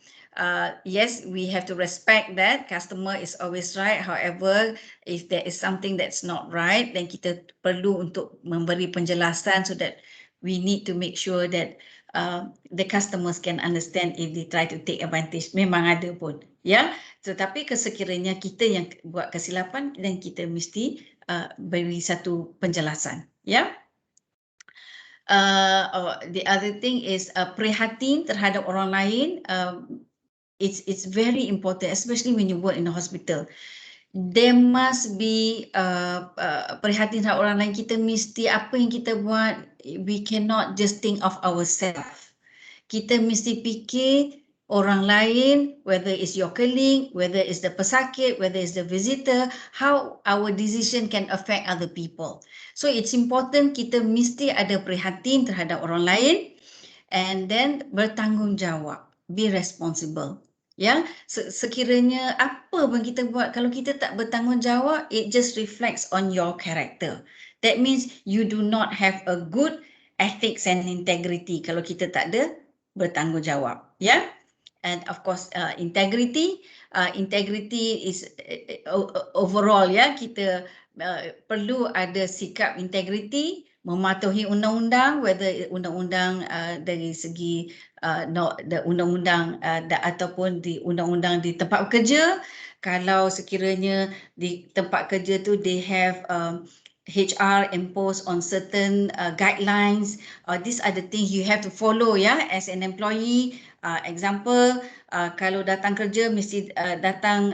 Yes, we have to respect that customer is always right. However, if there is something that's not right, then kita perlu untuk memberi penjelasan so that we need to make sure that the customers can understand if they try to take advantage. Memang ada pun, ya. Tetapi sekiranya kita yang buat kesilapan, dan kita mesti beri satu penjelasan, ya. The other thing is prihatin terhadap orang lain. It's very important, especially when you work in a hospital. There must be prihatin terhadap orang lain. Kita mesti, apa yang kita buat, we cannot just think of ourselves. Kita mesti fikir orang lain, whether it's your colleague, whether it's the pesakit, whether it's the visitor, how our decision can affect other people. So it's important kita mesti ada prihatin terhadap orang lain, and then bertanggungjawab, be responsible. Ya, sekiranya apa pun kita buat, kalau kita tak bertanggungjawab, it just reflects on your character. That means you do not have a good ethics and integrity kalau kita tak ada bertanggungjawab. Ya. And of course, integrity is overall, ya, kita perlu ada sikap integrity, mematuhi undang-undang, whether undang-undang dari segi undang-undang ataupun di undang-undang di tempat bekerja. Kalau sekiranya di tempat kerja tu they have HR impose on certain guidelines, these are the things you have to follow, ya, as an employee. Example, kalau datang kerja mesti datang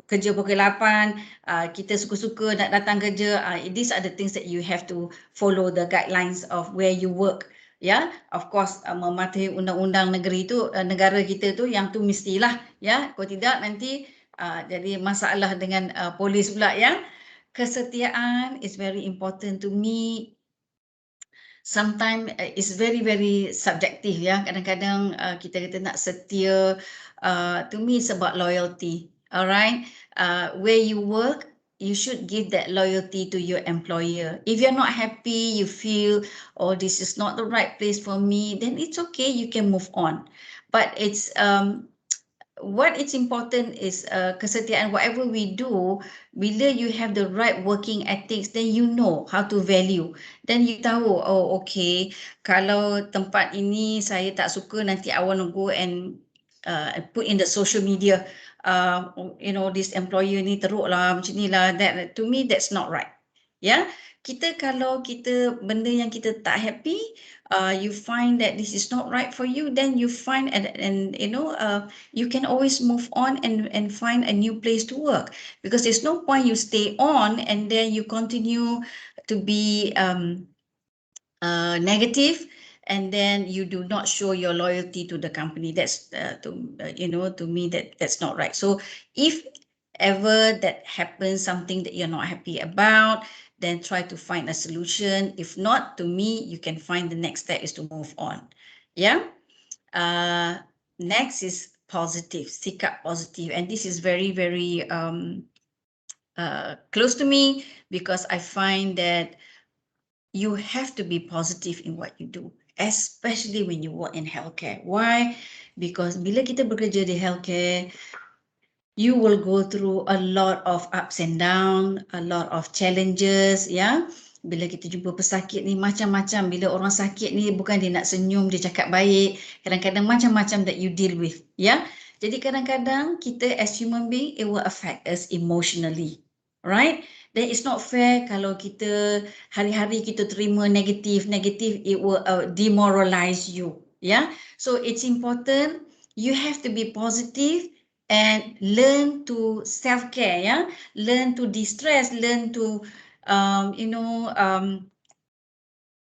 kerja pukul 8, kita suka-suka nak datang kerja. These are the things that you have to follow the guidelines of where you work. Ya, of course mematuhi undang-undang negeri tu, negara kita tu, yang tu mestilah, ya. Kalau tidak nanti jadi masalah dengan polis pula, ya. Kesetiaan is very important to me. Sometimes it's very subjective, ya. Kadang-kadang kita nak setia. To me it's about loyalty. Alright, where you work, you should give that loyalty to your employer. If you're not happy, you feel, oh, this is not the right place for me, then it's okay, you can move on. But it's what it's important is kesetiaan. Whatever we do, bila you have the right working ethics, then you know how to value. Then you tahu, oh okay, kalau tempat ini saya tak suka, nanti I want to go and put in the social media, you know, this employer ni teruk lah, macam ni lah. That, to me, that's not right. Ya, kita kalau kita benda yang kita tak happy, you find that this is not right for you, then you find and you know, you can always move on and find a new place to work, because there's no point you stay on and then you continue to be negative, and then you do not show your loyalty to the company. That's you know, to me that's not right. So if ever that happens, something that you're not happy about, then try to find a solution. If not, to me, you can find the next step is to move on. Yeah. Next is positive, sikap positive, and this is very close to me, because I find that you have to be positive in what you do, especially when you work in healthcare. Why? Because bila kita bekerja di healthcare, you will go through a lot of ups and downs, a lot of challenges, ya. Bila kita jumpa pesakit ni macam-macam. Bila orang sakit ni bukan dia nak senyum, dia cakap baik. Kadang-kadang macam-macam that you deal with, ya. Jadi kadang-kadang kita as human being, it will affect us emotionally, right? Then it's not fair kalau kita hari-hari kita terima negatif, it will demoralize you, yeah. So it's important you have to be positive and learn to self-care, yeah. Learn to de-stress, learn to you know,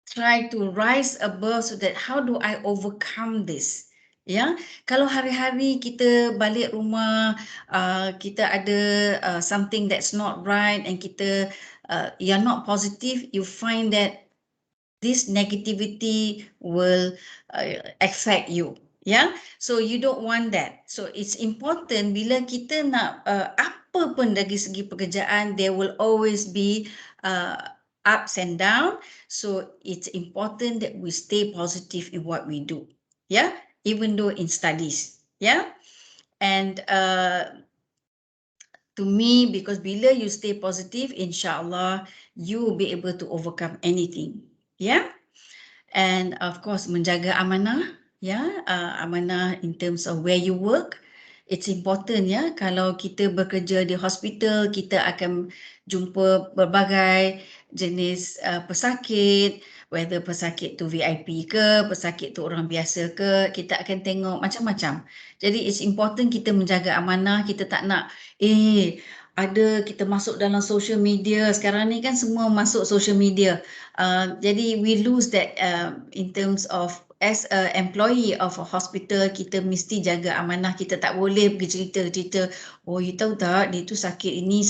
try to rise above, so that how do I overcome this? Ya, kalau hari-hari kita balik rumah, kita ada something that's not right, and kita you're not positive, you find that this negativity will affect you. Ya, so you don't want that. So it's important bila kita nak apa pun dari segi pekerjaan, there will always be ups and down. So it's important that we stay positive in what we do. Yeah. Even though in studies, yeah. And to me, because bila you stay positive, inshallah, you will be able to overcome anything, yeah. And of course, menjaga amanah, yeah. Amanah in terms of where you work, it's important, ya. Kalau kita bekerja di hospital, kita akan jumpa berbagai jenis pesakit. Whether pesakit tu VIP ke, pesakit tu orang biasa ke, kita akan tengok macam-macam. Jadi it's important kita menjaga amanah, kita tak nak ada kita masuk dalam social media. Sekarang ni kan semua masuk social media. Jadi we lose that in terms of as a employee of a hospital, kita mesti jaga amanah. Kita tak boleh pergi cerita, oh you tahu tak dia tu sakit ini.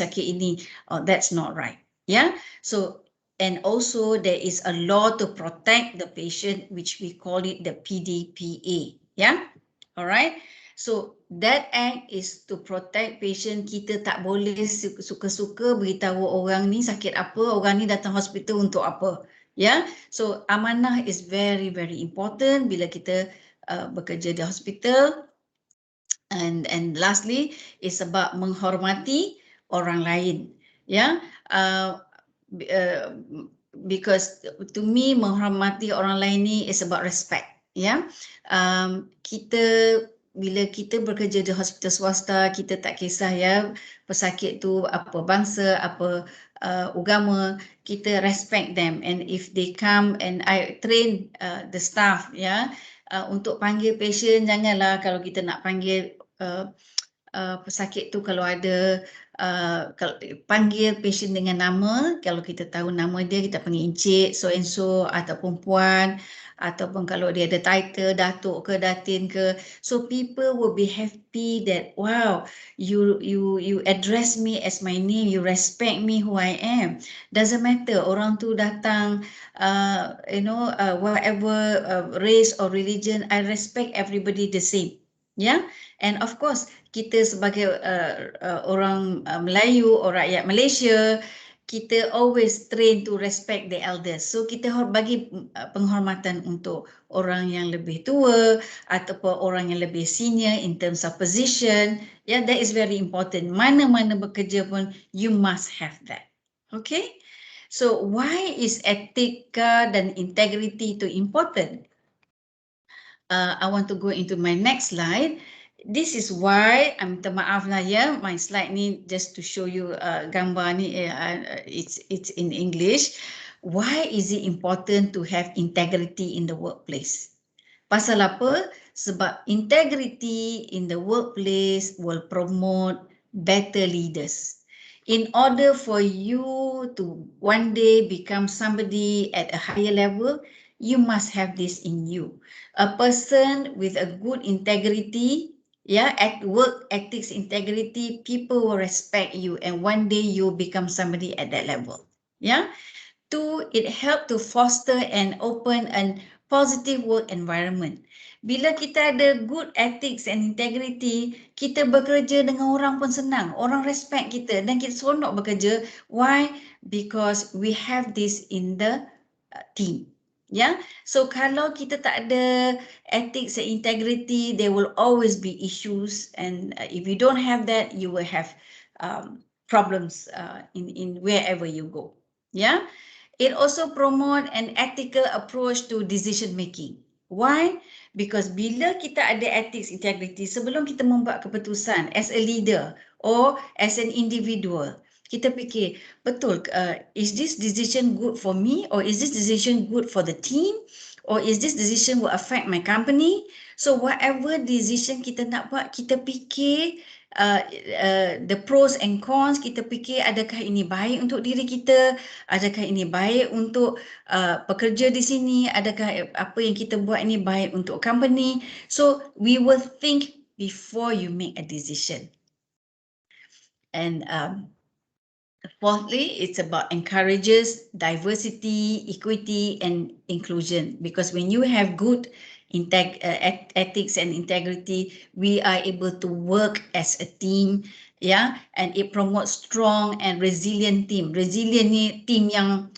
Oh, that's not right. Yeah. So and also there is a law to protect the patient, which we call it the PDPA. Yeah. All right. So that act is to protect patient. Kita tak boleh suka-suka beritahu orang ni sakit apa, orang ni datang hospital untuk apa. Yeah. So amanah is very important bila kita bekerja di hospital. And lastly is about menghormati orang lain. Yeah. Because to me menghormati orang lain ni is about respect, ya. Bila kita bekerja di hospital swasta, kita tak kisah, ya, pesakit tu apa bangsa, apa agama, kita respect them. And if they come, and I train the staff, ya, untuk panggil patient, janganlah kalau kita nak panggil pesakit tu kalau ada kalau panggil patient dengan nama, kalau kita tahu nama dia kita panggil encik so and so ataupun puan, ataupun kalau dia ada title datuk ke datin ke, so people will be happy that wow, you address me as my name, you respect me who I am. Doesn't matter orang tu datang whatever race or religion, I respect everybody the same. Yeah, and of course kita sebagai orang Melayu or rakyat Malaysia, kita always train to respect the elders. So kita bagi penghormatan untuk orang yang lebih tua ataupun orang yang lebih senior in terms of position. Yeah, that is very important. Mana-mana bekerja pun you must have that. Okay? So why is etika dan integrity itu important? I want to go into my next slide. This is why, minta maaf lah ya, my slide ni just to show you gambar ni, it's in English. Why is it important to have integrity in the workplace? Pasal apa? Sebab integrity in the workplace will promote better leaders. In order for you to one day become somebody at a higher level, you must have this in you. A person with a good integrity, at work ethics integrity, people will respect you and one day you become somebody at that level. Two, it helps to foster an open and positive work environment. Bila kita ada good ethics and integrity, kita bekerja dengan orang pun senang. Orang respect kita dan kita seronok bekerja. Why? Because we have this in the team. So kalau kita tak ada ethics and integrity, there will always be issues, and if you don't have that, you will have problems in wherever you go. It also promote an ethical approach to decision making. Why? Because bila kita ada ethics integrity, sebelum kita membuat keputusan as a leader or as an individual, kita fikir, betul, is this decision good for me, or is this decision good for the team, or is this decision will affect my company? So whatever decision kita nak buat, kita fikir the pros and cons, kita fikir adakah ini baik untuk diri kita, adakah ini baik untuk pekerja di sini, adakah apa yang kita buat ini baik untuk company. So we will think before you make a decision. And fourthly, it's about encourages diversity, equity, and inclusion. Because when you have good ethics and integrity, we are able to work as a team, and it promotes strong and resilient team. Resilient ni team yang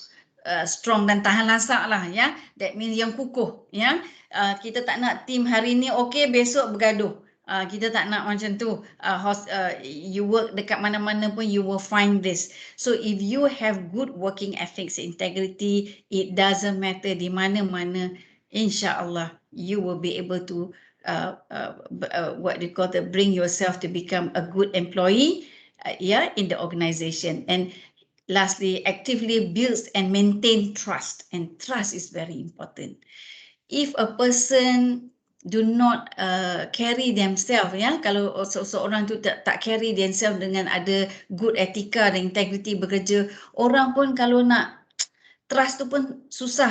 strong dan tahan lasak lah, That means yang kukuh, Kita tak nak team hari ni okay, besok bergaduh. Kita tak nak macam tu. You work dekat mana-mana pun you will find this. So if you have good working ethics, integrity, it doesn't matter di mana-mana, insya-Allah you will be able to bring yourself to become a good employee in the organization. And lastly, actively builds and maintain trust, and trust is very important. If a person do not carry themselves, kalau seorang tu tak carry themselves dengan ada good etika dan integrity bekerja, orang pun kalau nak trust tu pun susah,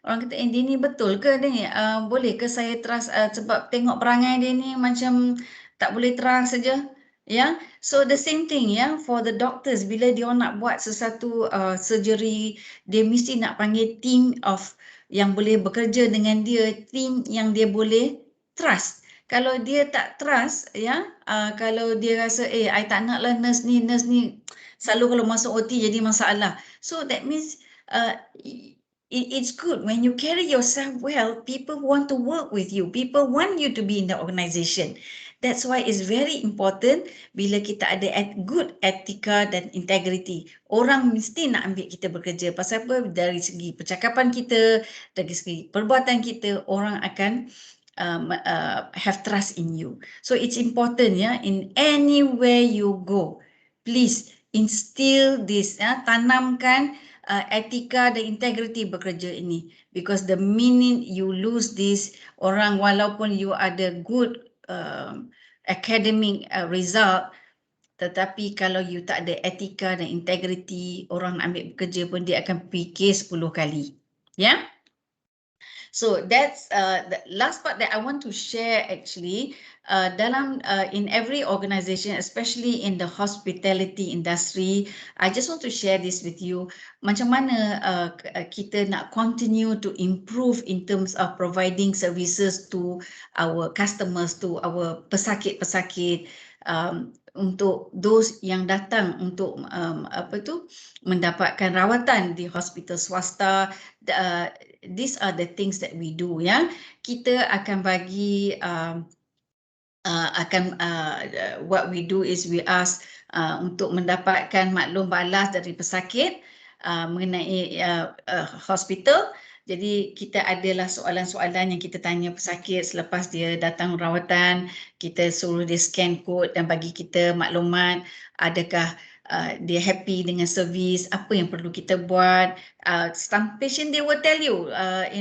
Orang kata, dia ni betul ke ni? Boleh ke saya trust sebab tengok perangai dia ni macam tak boleh trust saja. So the same thing, for the doctors, bila dia nak buat sesuatu surgery, dia mesti nak panggil team of yang boleh bekerja dengan dia, team yang dia boleh trust. Kalau dia tak trust, kalau dia rasa, I tak nak lah nurse ni selalu kalau masuk OT jadi masalah. So that means it's good when you carry yourself well, people want to work with you, people want you to be in the organization. That's why it's very important bila kita ada good etika dan integrity. Orang mesti nak ambil kita bekerja. Pasal apa? Dari segi percakapan kita, dari segi perbuatan kita, orang akan have trust in you. So it's important, in anywhere you go, please instill this, tanamkan etika dan integrity bekerja ini. Because the minute you lose this, orang walaupun you ada good academic result, tetapi kalau you tak ada etika dan integriti, orang nak ambil bekerja pun dia akan fikir 10 kali. Yeah. So that's the last part that I want to share actually. In every organization, especially in the hospitality industry, I just want to share this with you. Macam mana kita nak continue to improve in terms of providing services to our customers, to our pesakit-pesakit, untuk those yang datang untuk mendapatkan rawatan di hospital swasta. These are the things that we do, ya. Kita akan bagi what we do is we ask untuk mendapatkan maklum balas dari pesakit mengenai hospital. Jadi kita adalah soalan-soalan yang kita tanya pesakit selepas dia datang rawatan. Kita suruh dia scan kod dan bagi kita maklumat adakah dia happy dengan servis, apa yang perlu kita buat. Some patient they will tell you,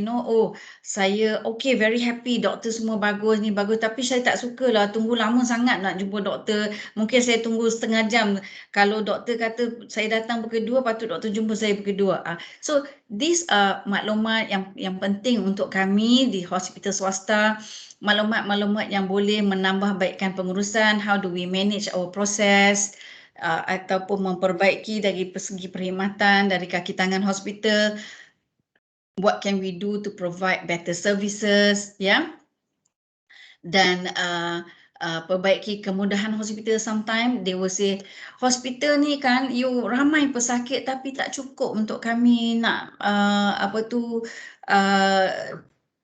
oh saya okay, very happy, doktor semua bagus, ni bagus, tapi saya tak suka lah, tunggu lama sangat nak jumpa doktor, mungkin saya tunggu setengah jam. Kalau doktor kata saya datang pukul 2, patut doktor jumpa saya pukul 2. So these are maklumat yang penting untuk kami di hospital swasta, maklumat-maklumat yang boleh menambah baikkan pengurusan, how do we manage our process, ataupun memperbaiki dari segi perkhidmatan dari kaki tangan hospital. What can we do to provide better services, ya? Dan perbaiki kemudahan hospital. Sometimes they will say, hospital ni kan you ramai pesakit tapi tak cukup untuk kami nak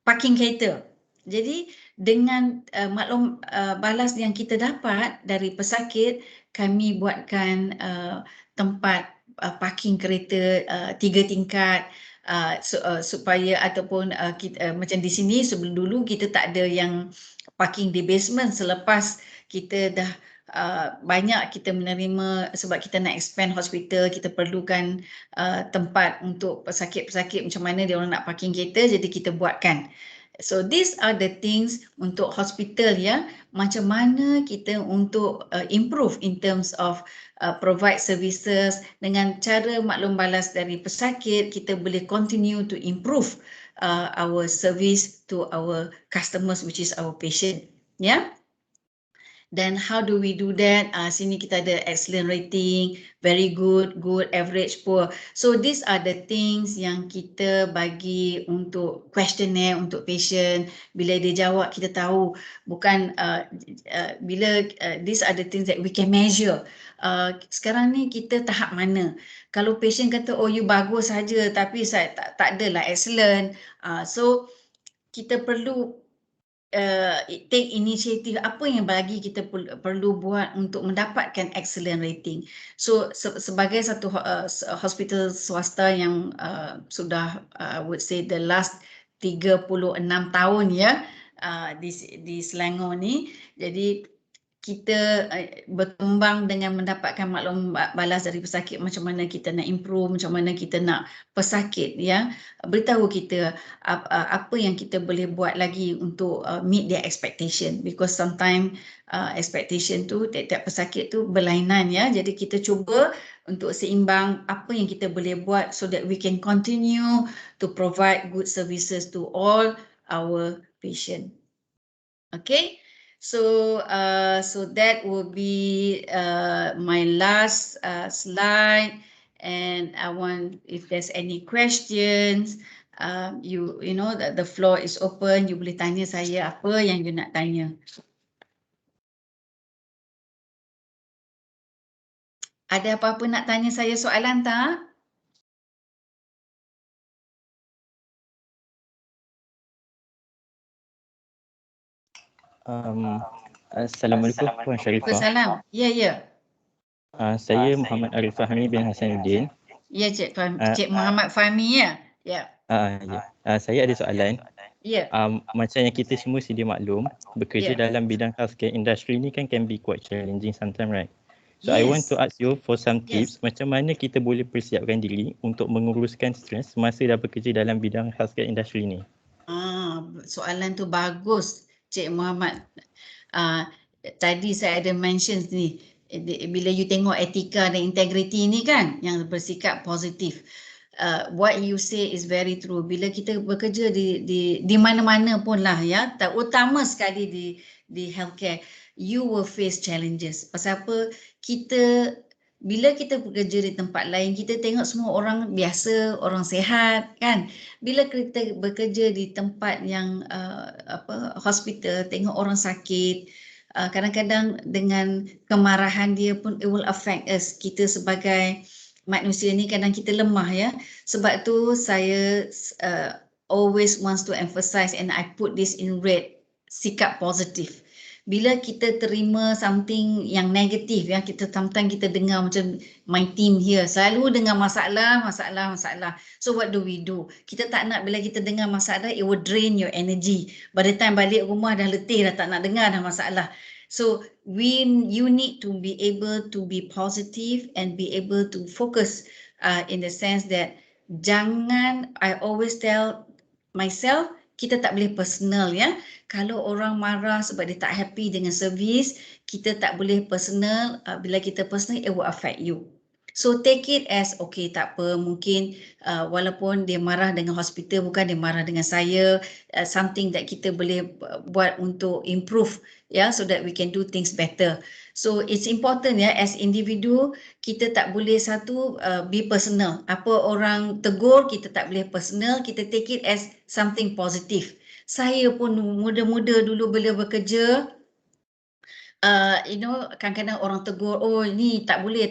parking kereta. Jadi dengan maklum balas yang kita dapat dari pesakit, kami buatkan tempat parking kereta 3 tingkat supaya ataupun macam di sini sebelum dulu kita tak ada yang parking di basement. Selepas kita dah banyak kita menerima, sebab kita nak expand hospital, kita perlukan tempat untuk pesakit-pesakit macam mana dia orang nak parking kereta, jadi kita buatkan. So these are the things untuk hospital, ya. Macam mana kita untuk improve in terms of provide services. Dengan cara maklum balas dari pesakit, kita boleh continue to improve our service to our customers, which is our patient, ya. Dan how do we do that? Sini kita ada excellent rating, very good, good, average, poor. So these are the things yang kita bagi untuk questionnaire untuk patient. Bila dia jawab, kita tahu bukan these are the things that we can measure. Sekarang ni kita tahap mana? Kalau patient kata, oh you bagus saja, tapi saya tak adalah excellent. So kita perlu take initiative apa yang bagi kita perlu buat untuk mendapatkan excellent rating. So sebagai satu hospital swasta yang sudah I would say the last 36 tahun, ya, di Selangor ni, jadi kita berkembang dengan mendapatkan maklum balas dari pesakit, macam mana kita nak improve, macam mana kita nak pesakit, ya, beritahu kita apa yang kita boleh buat lagi untuk meet their expectation, because sometimes expectation tu tiap-tiap pesakit tu berlainan, ya. Jadi kita cuba untuk seimbang apa yang kita boleh buat so that we can continue to provide good services to all our patient. Okay. So that will be my last slide, and I want, if there's any questions, you know that the floor is open. You boleh tanya saya apa yang you nak tanya. Ada apa-apa nak tanya saya soalan tak? Assalamualaikum Puan Sharifah. Assalam. Ya. Saya Muhammad Arif Fahmi bin Hasanuddin. Ya, Cik Muhammad Fahmi, ya. Ya. Saya ada soalan. Ya. Macam yang kita semua sedia maklum, bekerja dalam bidang healthcare industry ni kan can be quite challenging sometimes, right? So I want to ask you for some tips, macam mana kita boleh persiapkan diri untuk menguruskan stres semasa dah bekerja dalam bidang healthcare industry ni. Soalan tu bagus, Cik Muhammad. tadi saya ada mention ni, bila you tengok etika dan integriti ni kan, yang bersikap positif. What you say is very true. Bila kita bekerja di mana-mana pun lah ya, terutama sekali di healthcare, you will face challenges. Pasal apa? Bila kita bekerja di tempat lain, kita tengok semua orang biasa, orang sihat kan. Bila kita bekerja di tempat yang hospital, tengok orang sakit, kadang-kadang dengan kemarahan dia pun it will affect us. Kita sebagai manusia ni kadang kita lemah ya. Sebab tu saya always wants to emphasize and I put this in red, sikap positif. Bila kita terima something yang negatif ya, sometimes kita dengar macam my team here selalu dengar masalah. So what do? Kita tak nak bila kita dengar masalah, it will drain your energy. By the time balik rumah dah letih, dah tak nak dengar dah masalah. So you need to be able to be positive and be able to focus in the sense that I always tell myself, kita tak boleh personal ya. Kalau orang marah sebab dia tak happy dengan servis, kita tak boleh personal. Bila kita personal, it will affect you. So take it as okay, tak apa, mungkin walaupun dia marah dengan hospital, bukan dia marah dengan saya, something that kita boleh buat untuk improve ya, so that we can do things better. So it's important ya, as individu kita tak boleh be personal. Apa orang tegur kita tak boleh personal, kita take it as something positive. Saya pun muda-muda dulu bila bekerja, kadang-kadang orang tegur, oh ini tak boleh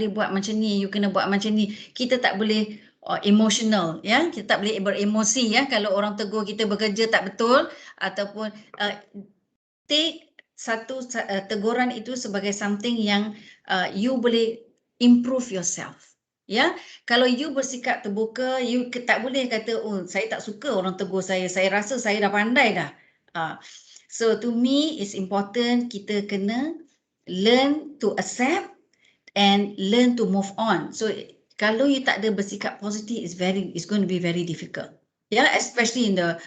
buat macam ni, you kena buat macam ni. Kita tak boleh emotional ya, kita tak boleh beremosi ya kalau orang tegur kita bekerja tak betul, ataupun take satu teguran itu sebagai something yang you boleh improve yourself. Ya, kalau you bersikap terbuka, you tak boleh kata, oh saya tak suka orang tegur saya rasa saya dah pandai dah. So to me it's important kita kena learn to accept and learn to move on. So kalau you tak ada bersikap positif, it's going to be very difficult. Yeah, especially in the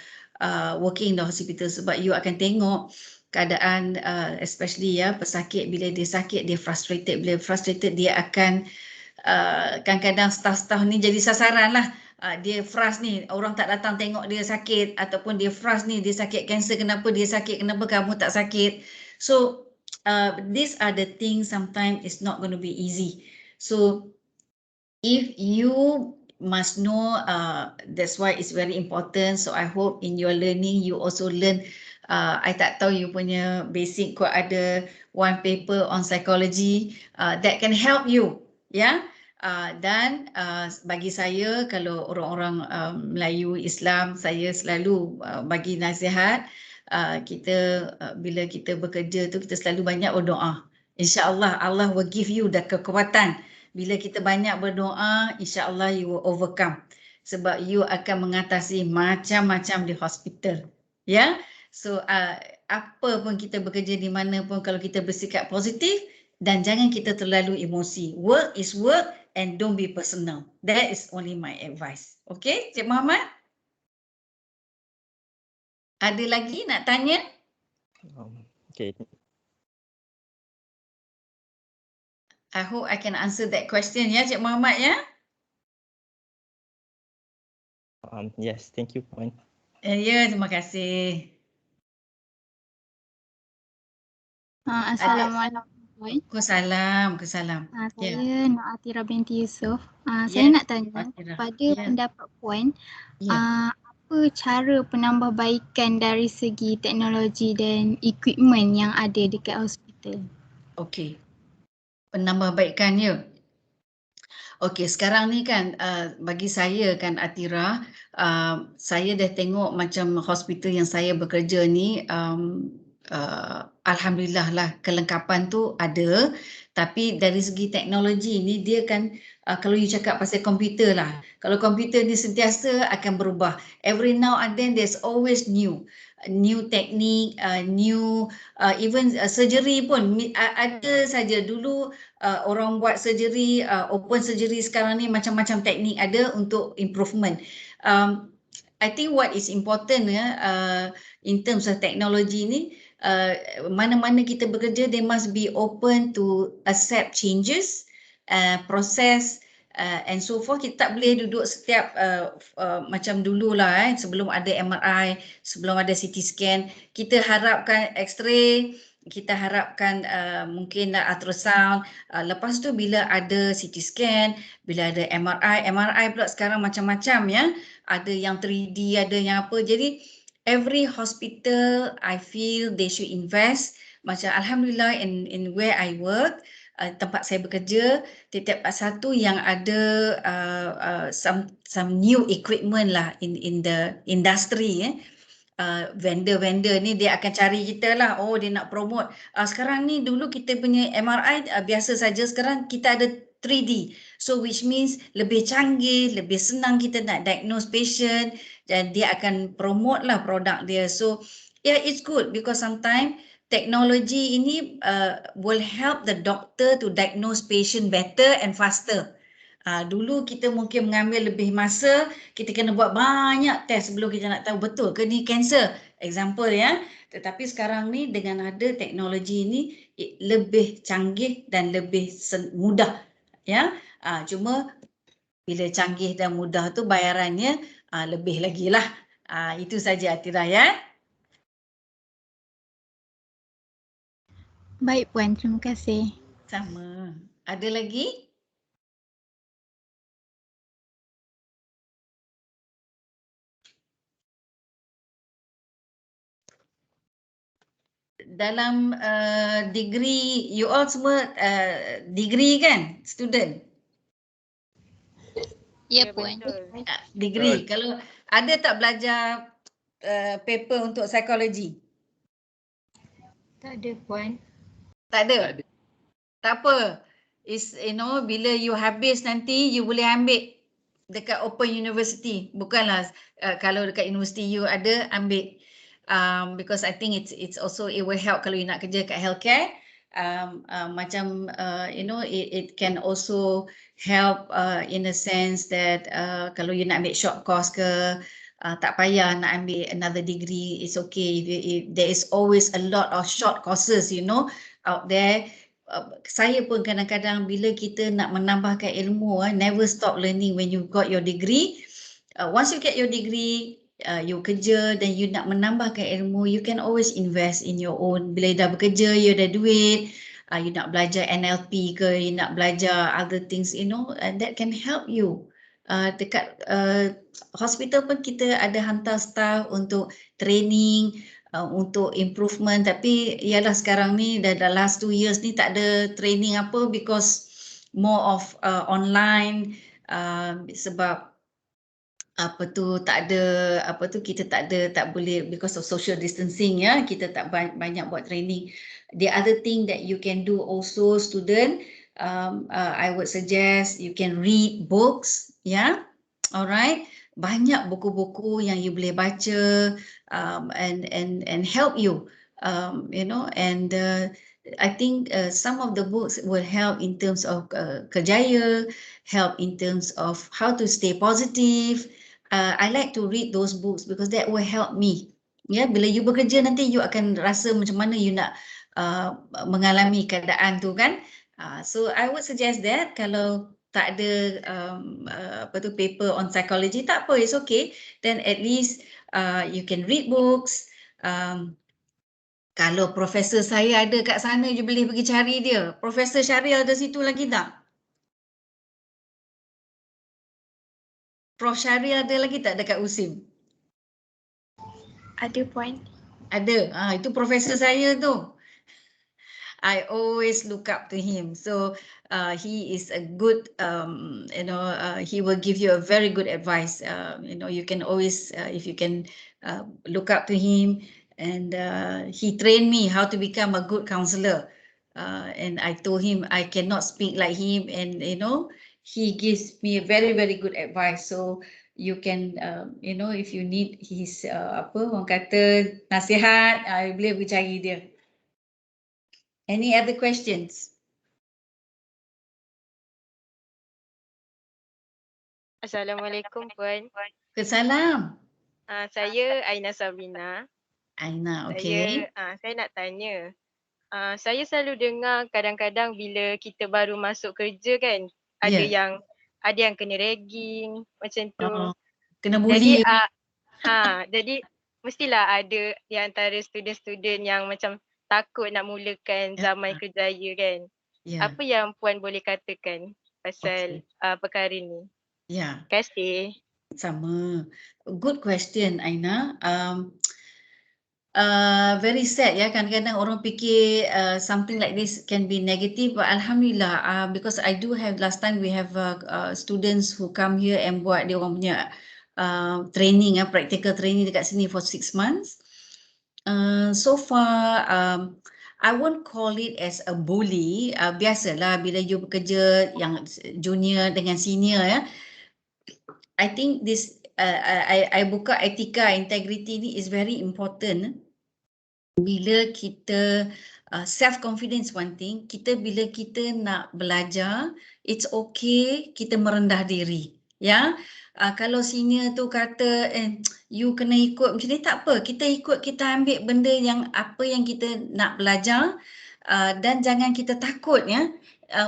working in the hospital, sebab you akan tengok keadaan especially ya pesakit, bila dia sakit dia frustrated, bila frustrated dia akan kadang-kadang staff ni jadi sasaran lah. Dia frust ni, orang tak datang tengok dia sakit, ataupun dia frust ni, dia sakit kanser, kenapa dia sakit, kenapa kamu tak sakit. So these are the things sometimes it's not going to be easy. So if you must know, that's why it's very important. So I hope in your learning you also learn, I tak tahu you punya basic kau ada one paper on psychology that can help you ya. Dan bagi saya, kalau orang-orang Melayu Islam, saya selalu bagi nasihat, kita bila kita bekerja tu kita selalu banyak berdoa. InsyaAllah Allah will give you the kekuatan. Bila kita banyak berdoa, InsyaAllah you will overcome. Sebab you akan mengatasi macam-macam di hospital. Ya, so apa pun kita bekerja di mana pun, kalau kita bersikap positif dan jangan kita terlalu emosi. Work is work and don't be personal. That is only my advice. Okay, Cik Muhammad? Ada lagi nak tanya? Okay. I hope I can answer that question ya, Cik Muhammad ya. Yes, thank you, Puan. Ya, terima kasih. Assalamualaikum. Waalaikumsalam. Saya Nur Atira binti Yusof. Saya nak tanya pada pendapat Puan, apa cara penambahbaikan dari segi teknologi dan equipment yang ada dekat hospital? Okey. Penambahbaikannya. Okey, sekarang ni kan bagi saya kan Atira, saya dah tengok macam hospital yang saya bekerja ni, alhamdulillah lah kelengkapan tu ada, tapi dari segi teknologi ni dia kan kalau you cakap pasal komputer lah, kalau komputer ni sentiasa akan berubah. Every now and then there's always new technique, even surgery pun ada saja. Dulu orang buat surgery, open surgery, sekarang ni macam-macam teknik ada untuk improvement. I think what is important in terms of teknologi ni, mana-mana kita bekerja, they must be open to accept changes, proses and so forth. Kita tak boleh duduk setiap macam dululah sebelum ada MRI, sebelum ada CT scan, kita harapkan X-ray, kita harapkan mungkin ultrasound, lepas tu bila ada CT scan, bila ada MRI pula sekarang macam-macam ya, ada yang 3D, ada yang apa. Jadi every hospital I feel they should invest. Macam Alhamdulillah in where I work, tempat saya bekerja, tiap-tiap satu yang ada some new equipment lah in the industry. Vendor-vendor ni dia akan cari kita lah, oh dia nak promote, sekarang ni dulu kita punya MRI biasa saja, sekarang kita ada 3D, so which means lebih canggih, lebih senang kita nak diagnose patient, dan dia akan promote lah produk dia. So yeah, it's good because sometimes teknologi ini will help the doctor to diagnose patient better and faster. Dulu kita mungkin mengambil lebih masa, kita kena buat banyak test sebelum kita nak tahu betul ke ni kanser, example ya. Tetapi sekarang ni dengan ada teknologi ini lebih canggih dan lebih mudah ya. Cuma bila canggih dan mudah tu bayarannya lebih lagi lah. Itu saja Atira ya. Baik Puan, terima kasih. Sama. Ada lagi? Dalam degree, you all semua degree kan, student? Ya Puan. Degree. Kalau ada tak belajar paper untuk psikologi? Tak ada Puan. Tak ada? Tak apa. Is bila you habis nanti you boleh ambil dekat Open University. Bukanlah kalau dekat universiti you ada, ambil. Because I think it's also it will help kalau you nak kerja kat healthcare. Macam it can also help in a sense that kalau you nak ambil short course ke, tak payah nak ambil another degree, it's okay. If there is always a lot of short courses out there. Saya pun kadang-kadang bila kita nak menambahkan ilmu, never stop learning when you got your degree. Once you get your degree, you kerja dan you nak menambahkan ilmu, you can always invest in your own. Bila dah bekerja, you ada duit, you nak belajar NLP ke, you nak belajar other things, and that can help you. Dekat hospital pun kita ada hantar staff untuk training, untuk improvement, tapi ialah sekarang ni dah last 2 years ni tak ada training apa because more of online, sebab kita tak boleh because of social distancing ya, kita tak banyak buat training. The other thing that you can do also student, I would suggest you can read books ya. Alright, banyak buku-buku yang you boleh baca and help you, and I think some of the books will help in terms of kerjaya, help in terms of how to stay positive. I like to read those books because that will help me. Ya, bila you bekerja nanti you akan rasa macam mana you nak mengalami keadaan tu kan. So I would suggest that kalau tak ada paper on psychology, tak apa, it's okay. Then at least you can read books. Kalau profesor saya ada kat sana, you boleh pergi cari dia. Profesor Syariah ada situ lagi tak? Prof Syariah ada lagi tak dekat USIM? Ada Puan. Ada. Itu profesor saya tu. I always look up to him. So he is a good, he will give you a very good advice. You can always, if you can look up to him, and he trained me how to become a good counselor. And I told him I cannot speak like him, and he gives me a very, very good advice. So you can, if you need his orang kata nasihat, boleh pergi cari dia. Any other questions? Assalamualaikum Puan. Kesalam. Saya Aina Sabrina. Aina, okey. Saya nak tanya. Saya selalu dengar kadang-kadang bila kita baru masuk kerja kan, ada Ya. yang kena ragging macam tu. Kena Jadi bully. jadi mestilah ada di antara student-student yang macam takut nak mulakan zaman kerjaya kan. Ya. Apa yang Puan boleh katakan pasal perkara ni? Ya. Terima kasih. Sama. Good question, Aina. Very sad ya, kadang-kadang orang fikir something like this can be negative, but alhamdulillah because I do have last time we have students who come here and buat dia orang punya training practical training dekat sini for 6 months. So far I won't call it as a bully. Biasalah bila you bekerja yang junior dengan senior ya. I think this I buka etika integrity ni is very important. Bila kita self confidence one thing, bila kita nak belajar, it's okay kita merendah diri. Ya, kalau senior tu kata you kena ikut macam ni, tak apa, kita ikut, kita ambil benda yang apa yang kita nak belajar dan jangan kita takut ya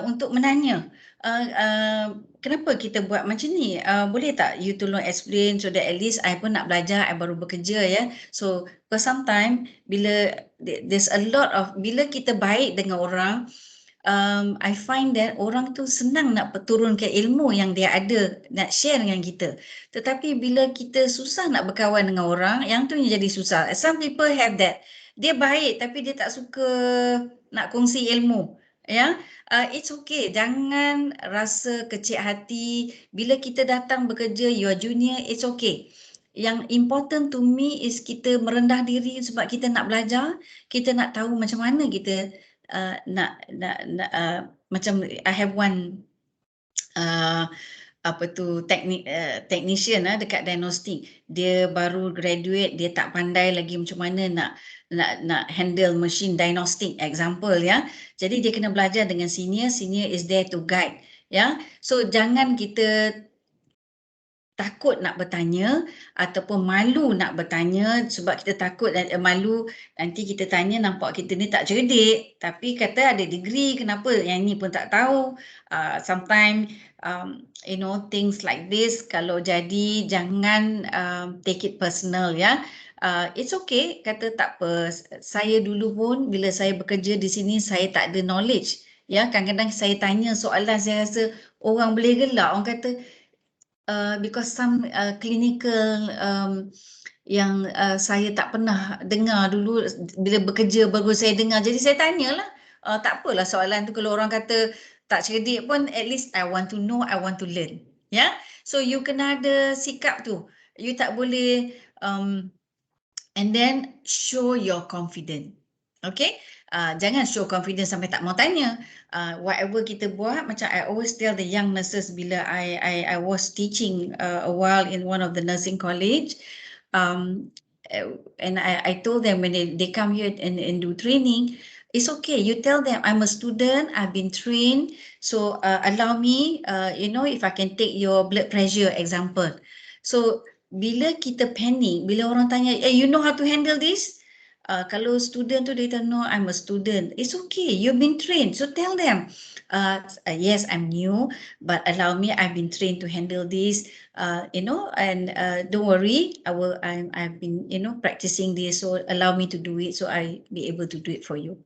untuk menanya. Kenapa kita buat macam ni? Boleh tak you tolong explain so that at least I pun nak belajar, I baru bekerja ya. So for sometimes bila there's a lot of, bila kita baik dengan orang, I find that orang tu senang nak turunkan ilmu yang dia ada, nak share dengan kita. Tetapi bila kita susah nak berkawan dengan orang, yang tu yang jadi susah. Some people have that. Dia baik tapi dia tak suka nak kongsi ilmu. Ya, it's okay. Jangan rasa kecil hati. Bila kita datang bekerja, you are junior, it's okay. Yang important to me is kita merendah diri sebab kita nak belajar. Kita nak tahu macam mana kita macam I have one technician dekat diagnostik. Dia baru graduate, dia tak pandai lagi macam mana nak handle machine diagnostic example ya. Jadi dia kena belajar dengan senior is there to guide ya. So jangan kita takut nak bertanya ataupun malu nak bertanya sebab kita takut dan malu nanti kita tanya nampak kita ni tak cerdik, tapi kata ada degree, kenapa yang ni pun tak tahu. Sometimes things like this kalau jadi jangan take it personal ya. It's okay, kata tak apa. Saya dulu pun bila saya bekerja di sini saya tak ada knowledge. Ya, kadang-kadang saya tanya soalan saya rasa orang boleh gelak. Orang kata because some clinical yang saya tak pernah dengar dulu bila bekerja baru saya dengar. Jadi saya tanyalah. Tak apalah soalan tu kalau orang kata tak cerdik pun at least I want to know, I want to learn. Ya. So you kena ada sikap tu. You tak boleh and then show your confidence. Okay? Jangan show confidence sampai tak mau tanya. Whatever kita buat, macam I always tell the young nurses bila I was teaching a while in one of the nursing college, and I told them when they come here and do training, it's okay. You tell them I'm a student, I've been trained, so allow me, if I can take your blood pressure example. So bila kita panic, bila orang tanya, you know how to handle this? Kalau student tu dia no, I'm a student. It's okay, you've been trained. So tell them, yes, I'm new, but allow me, I've been trained to handle this, and don't worry, I've been, practicing this, so allow me to do it, so I be able to do it for you.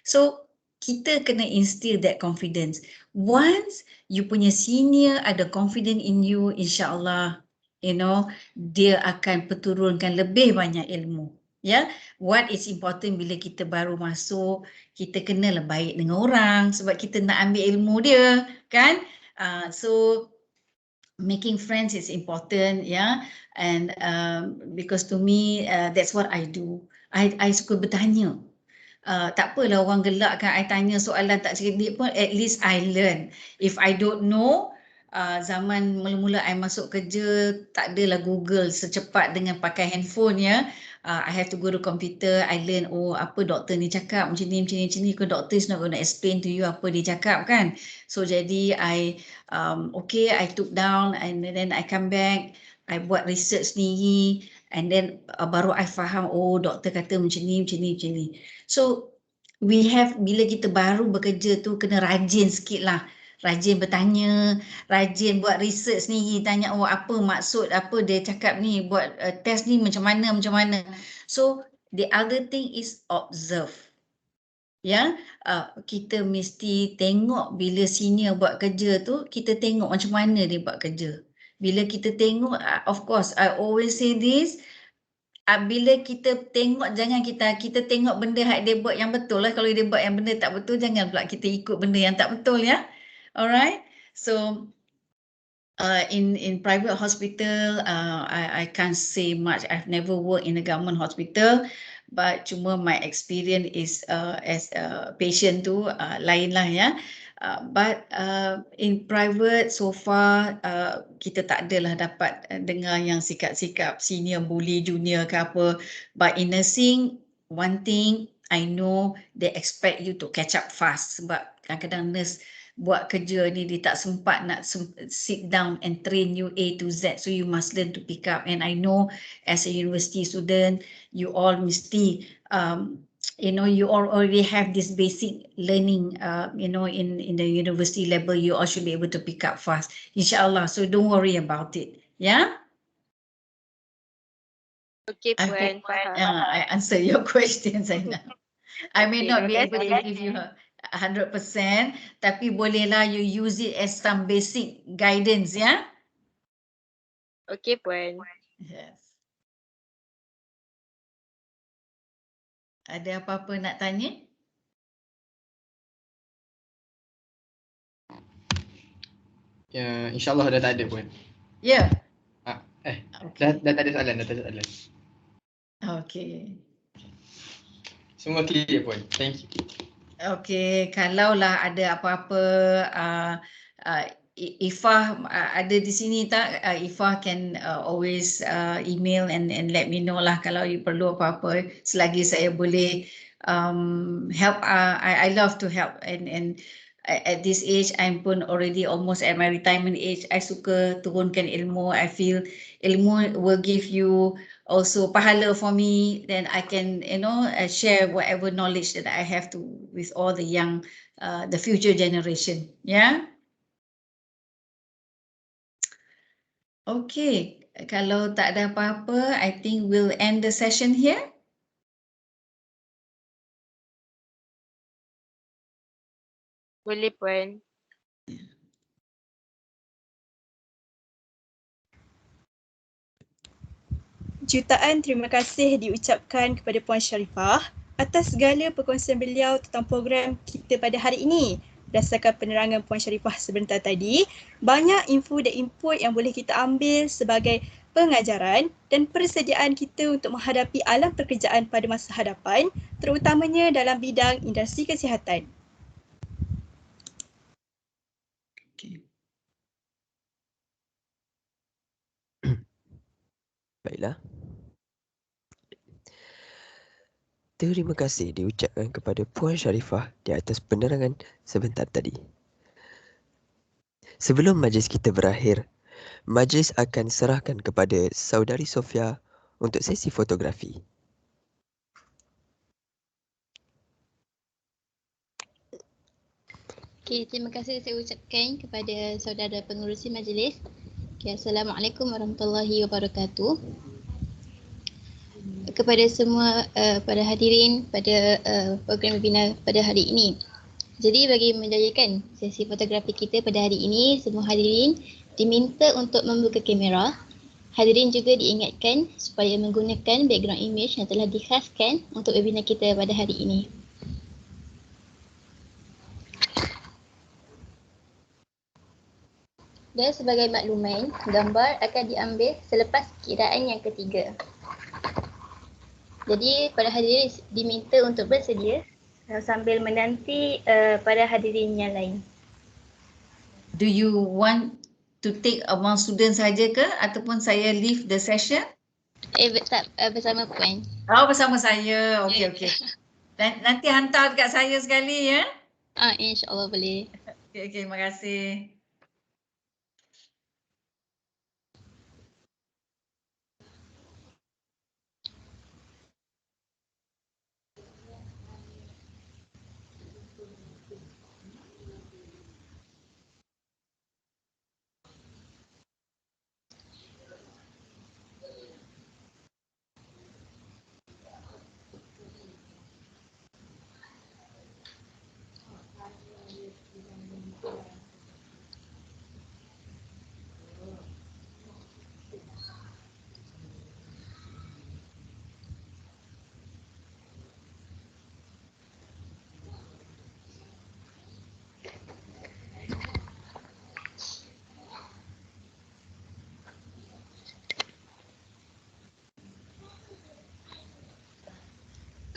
So kita kena instill that confidence. Once you punya senior ada confidence in you, insyaAllah, dia akan perturunkan lebih banyak ilmu. Ya, what is important bila kita baru masuk, kita kenalah baik dengan orang sebab kita nak ambil ilmu dia, kan? So making friends is important, ya. And because to me that's what I do. I suka bertanya. Tak apalah orang gelak kan I tanya soalan tak cerdik pun, at least I learn. If I don't know, zaman mula-mula I masuk kerja tak adalah Google secepat dengan pakai handphone ya. I have to go to computer, I learn apa doktor ni cakap macam ni, ke doktor is not going to explain to you apa dia cakap kan. So jadi I took down and then I come back, I buat research sendiri, And then baru I faham, oh doktor kata macam ni. So we have, bila kita baru bekerja tu kena rajin sikit lah. Rajin bertanya, rajin buat research ni, tanya oh apa maksud, apa dia cakap ni, buat test ni macam mana. So the other thing is observe. Ya, kita mesti tengok bila senior buat kerja tu, kita tengok macam mana dia buat kerja. Bila kita tengok, of course, I always say this, bila kita tengok, jangan kita tengok benda yang dia buat yang betul lah. Kalau dia buat yang benda tak betul, jangan pula kita ikut benda yang tak betul ya. Alright, so in private hospital, I can't say much. I've never worked in a government hospital, but cuma my experience is as a patient tu lain lah ya. But in private so far kita tak adalah dapat dengar yang sikap-sikap senior bully junior ke apa. But in nursing, one thing I know, they expect you to catch up fast. Sebab kadang-kadang nurse buat kerja ni dia tak sempat nak sit down and train you A to Z, so you must learn to pick up. And I know as a university student, you all mesti you all already have this basic learning, in the university level, you all should be able to pick up fast, insyaAllah. So don't worry about it, yeah? Okay, Puan. I answer your question, Zainab. I may not be able to give you 100%, tapi bolehlah you use it as some basic guidance, ya? Okay, Puan. Yes. Ada apa-apa nak tanya? Ya, insyaAllah dah tak ada pun. Ya. Dah tak ada soalan, Okay. Semua clear pun. Thank you. Okay, kalaulah ada apa-apa, Ifah ada di sini tak? Ifah can always email and let me know lah kalau you perlu apa-apa. Selagi saya boleh help, I love to help. And at this age, I'm pun already almost at my retirement age. I suka turunkan ilmu. I feel ilmu will give you also pahala for me. Then I can, share whatever knowledge that I have with all the young, the future generation. Yeah. Okay. Kalau tak ada apa-apa, I think we'll end the session here. Boleh, Puan. Jutaan terima kasih diucapkan kepada Puan Sharifah atas segala perkongsian beliau tentang program kita pada hari ini. Berdasarkan penerangan Puan Sharifah sebentar tadi, banyak info dan input yang boleh kita ambil sebagai pengajaran dan persediaan kita untuk menghadapi alam pekerjaan pada masa hadapan, terutamanya dalam bidang industri kesihatan. Baiklah. Terima kasih diucapkan kepada Puan Sharifah di atas penerangan sebentar tadi. Sebelum majlis kita berakhir, majlis akan serahkan kepada Saudari Sofia untuk sesi fotografi. Okay, terima kasih saya ucapkan kepada saudara pengurusi majlis. Okay, Assalamualaikum warahmatullahi wabarakatuh. Kepada semua para hadirin pada program webinar pada hari ini. Jadi bagi menjayakan sesi fotografi kita pada hari ini, semua hadirin diminta untuk membuka kamera. Hadirin juga diingatkan supaya menggunakan background image yang telah dikhaskan untuk webinar kita pada hari ini. Dan sebagai makluman, gambar akan diambil selepas kiraan yang ketiga. Jadi para hadirin diminta untuk bersedia sambil menanti para hadirin yang lain. Do you want to take among students saja ke ataupun saya leave the session? Tak, bersama Puan. Oh, bersama saya. Okey. Nanti hantar dekat saya sekali ya. InsyaAllah boleh. Okey, terima kasih.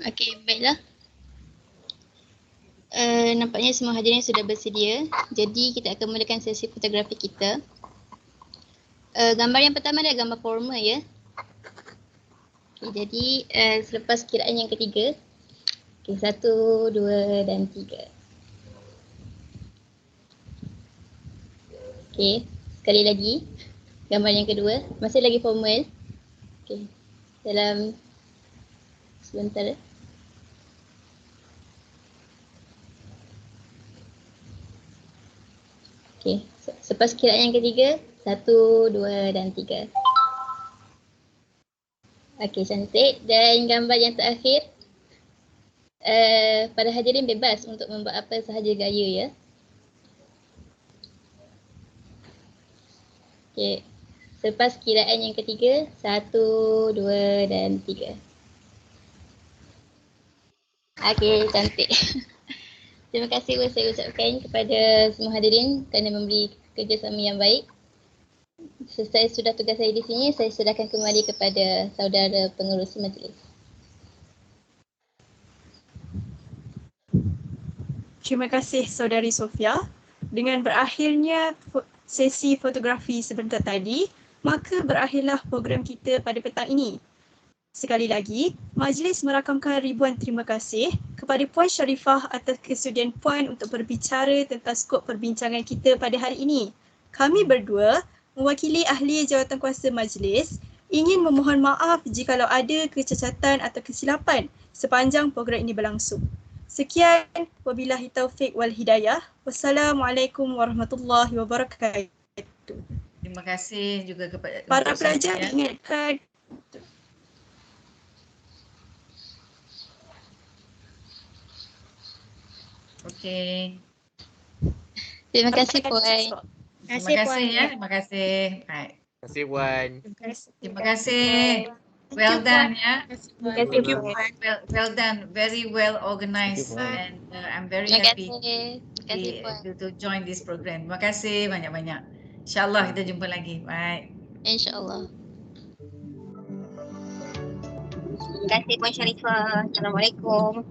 Okey, baiklah. Nampaknya semua hadirin sudah bersedia. Jadi kita akan mulakan sesi fotografi kita. Gambar yang pertama adalah gambar formal ya. Okay, jadi selepas kiraan yang ketiga. Okay, 1, 2 dan 3. Okay, sekali lagi. Gambar yang kedua, masih lagi formal. Okay, dalam sebentar. Okay, selepas kiraan yang ketiga, 1, 2 dan 3. Okay, cantik. Dan gambar yang terakhir, pada hadirin bebas untuk membuat apa sahaja gaya ya. Okay, selepas kiraan yang ketiga, 1, 2 dan 3. Okay, cantik. Terima kasih saya ucapkan kepada semua hadirin kerana memberi kerjasama yang baik. Selesai sudah tugas saya di sini, saya serahkan kembali kepada saudara pengerusi majlis. Terima kasih Saudari Sofia. Dengan berakhirnya sesi fotografi sebentar tadi, maka berakhirlah program kita pada petang ini. Sekali lagi, majlis merakamkan ribuan terima kasih kepada Puan Sharifah atas kesudian Puan untuk berbicara tentang skop perbincangan kita pada hari ini. Kami berdua, mewakili ahli jawatankuasa majlis, ingin memohon maaf jikalau ada kecacatan atau kesilapan sepanjang program ini berlangsung. Sekian, wabillahi taufiq wal hidayah. Wassalamualaikum warahmatullahi wabarakatuh. Terima kasih juga kepada para pelajar diingatkan. Okey. Terima kasih Puan. Terima kasih ya. Terima kasih. Baik. Terima kasih Puan. Terima kasih. Well done ya. Terima kasih Puan. Well done. Very well organized and I'm very happy to join this program. Terima kasih banyak-banyak. InsyaAllah kita jumpa lagi. Baik. InsyaAllah. Terima kasih Puan Sharifah. Assalamualaikum.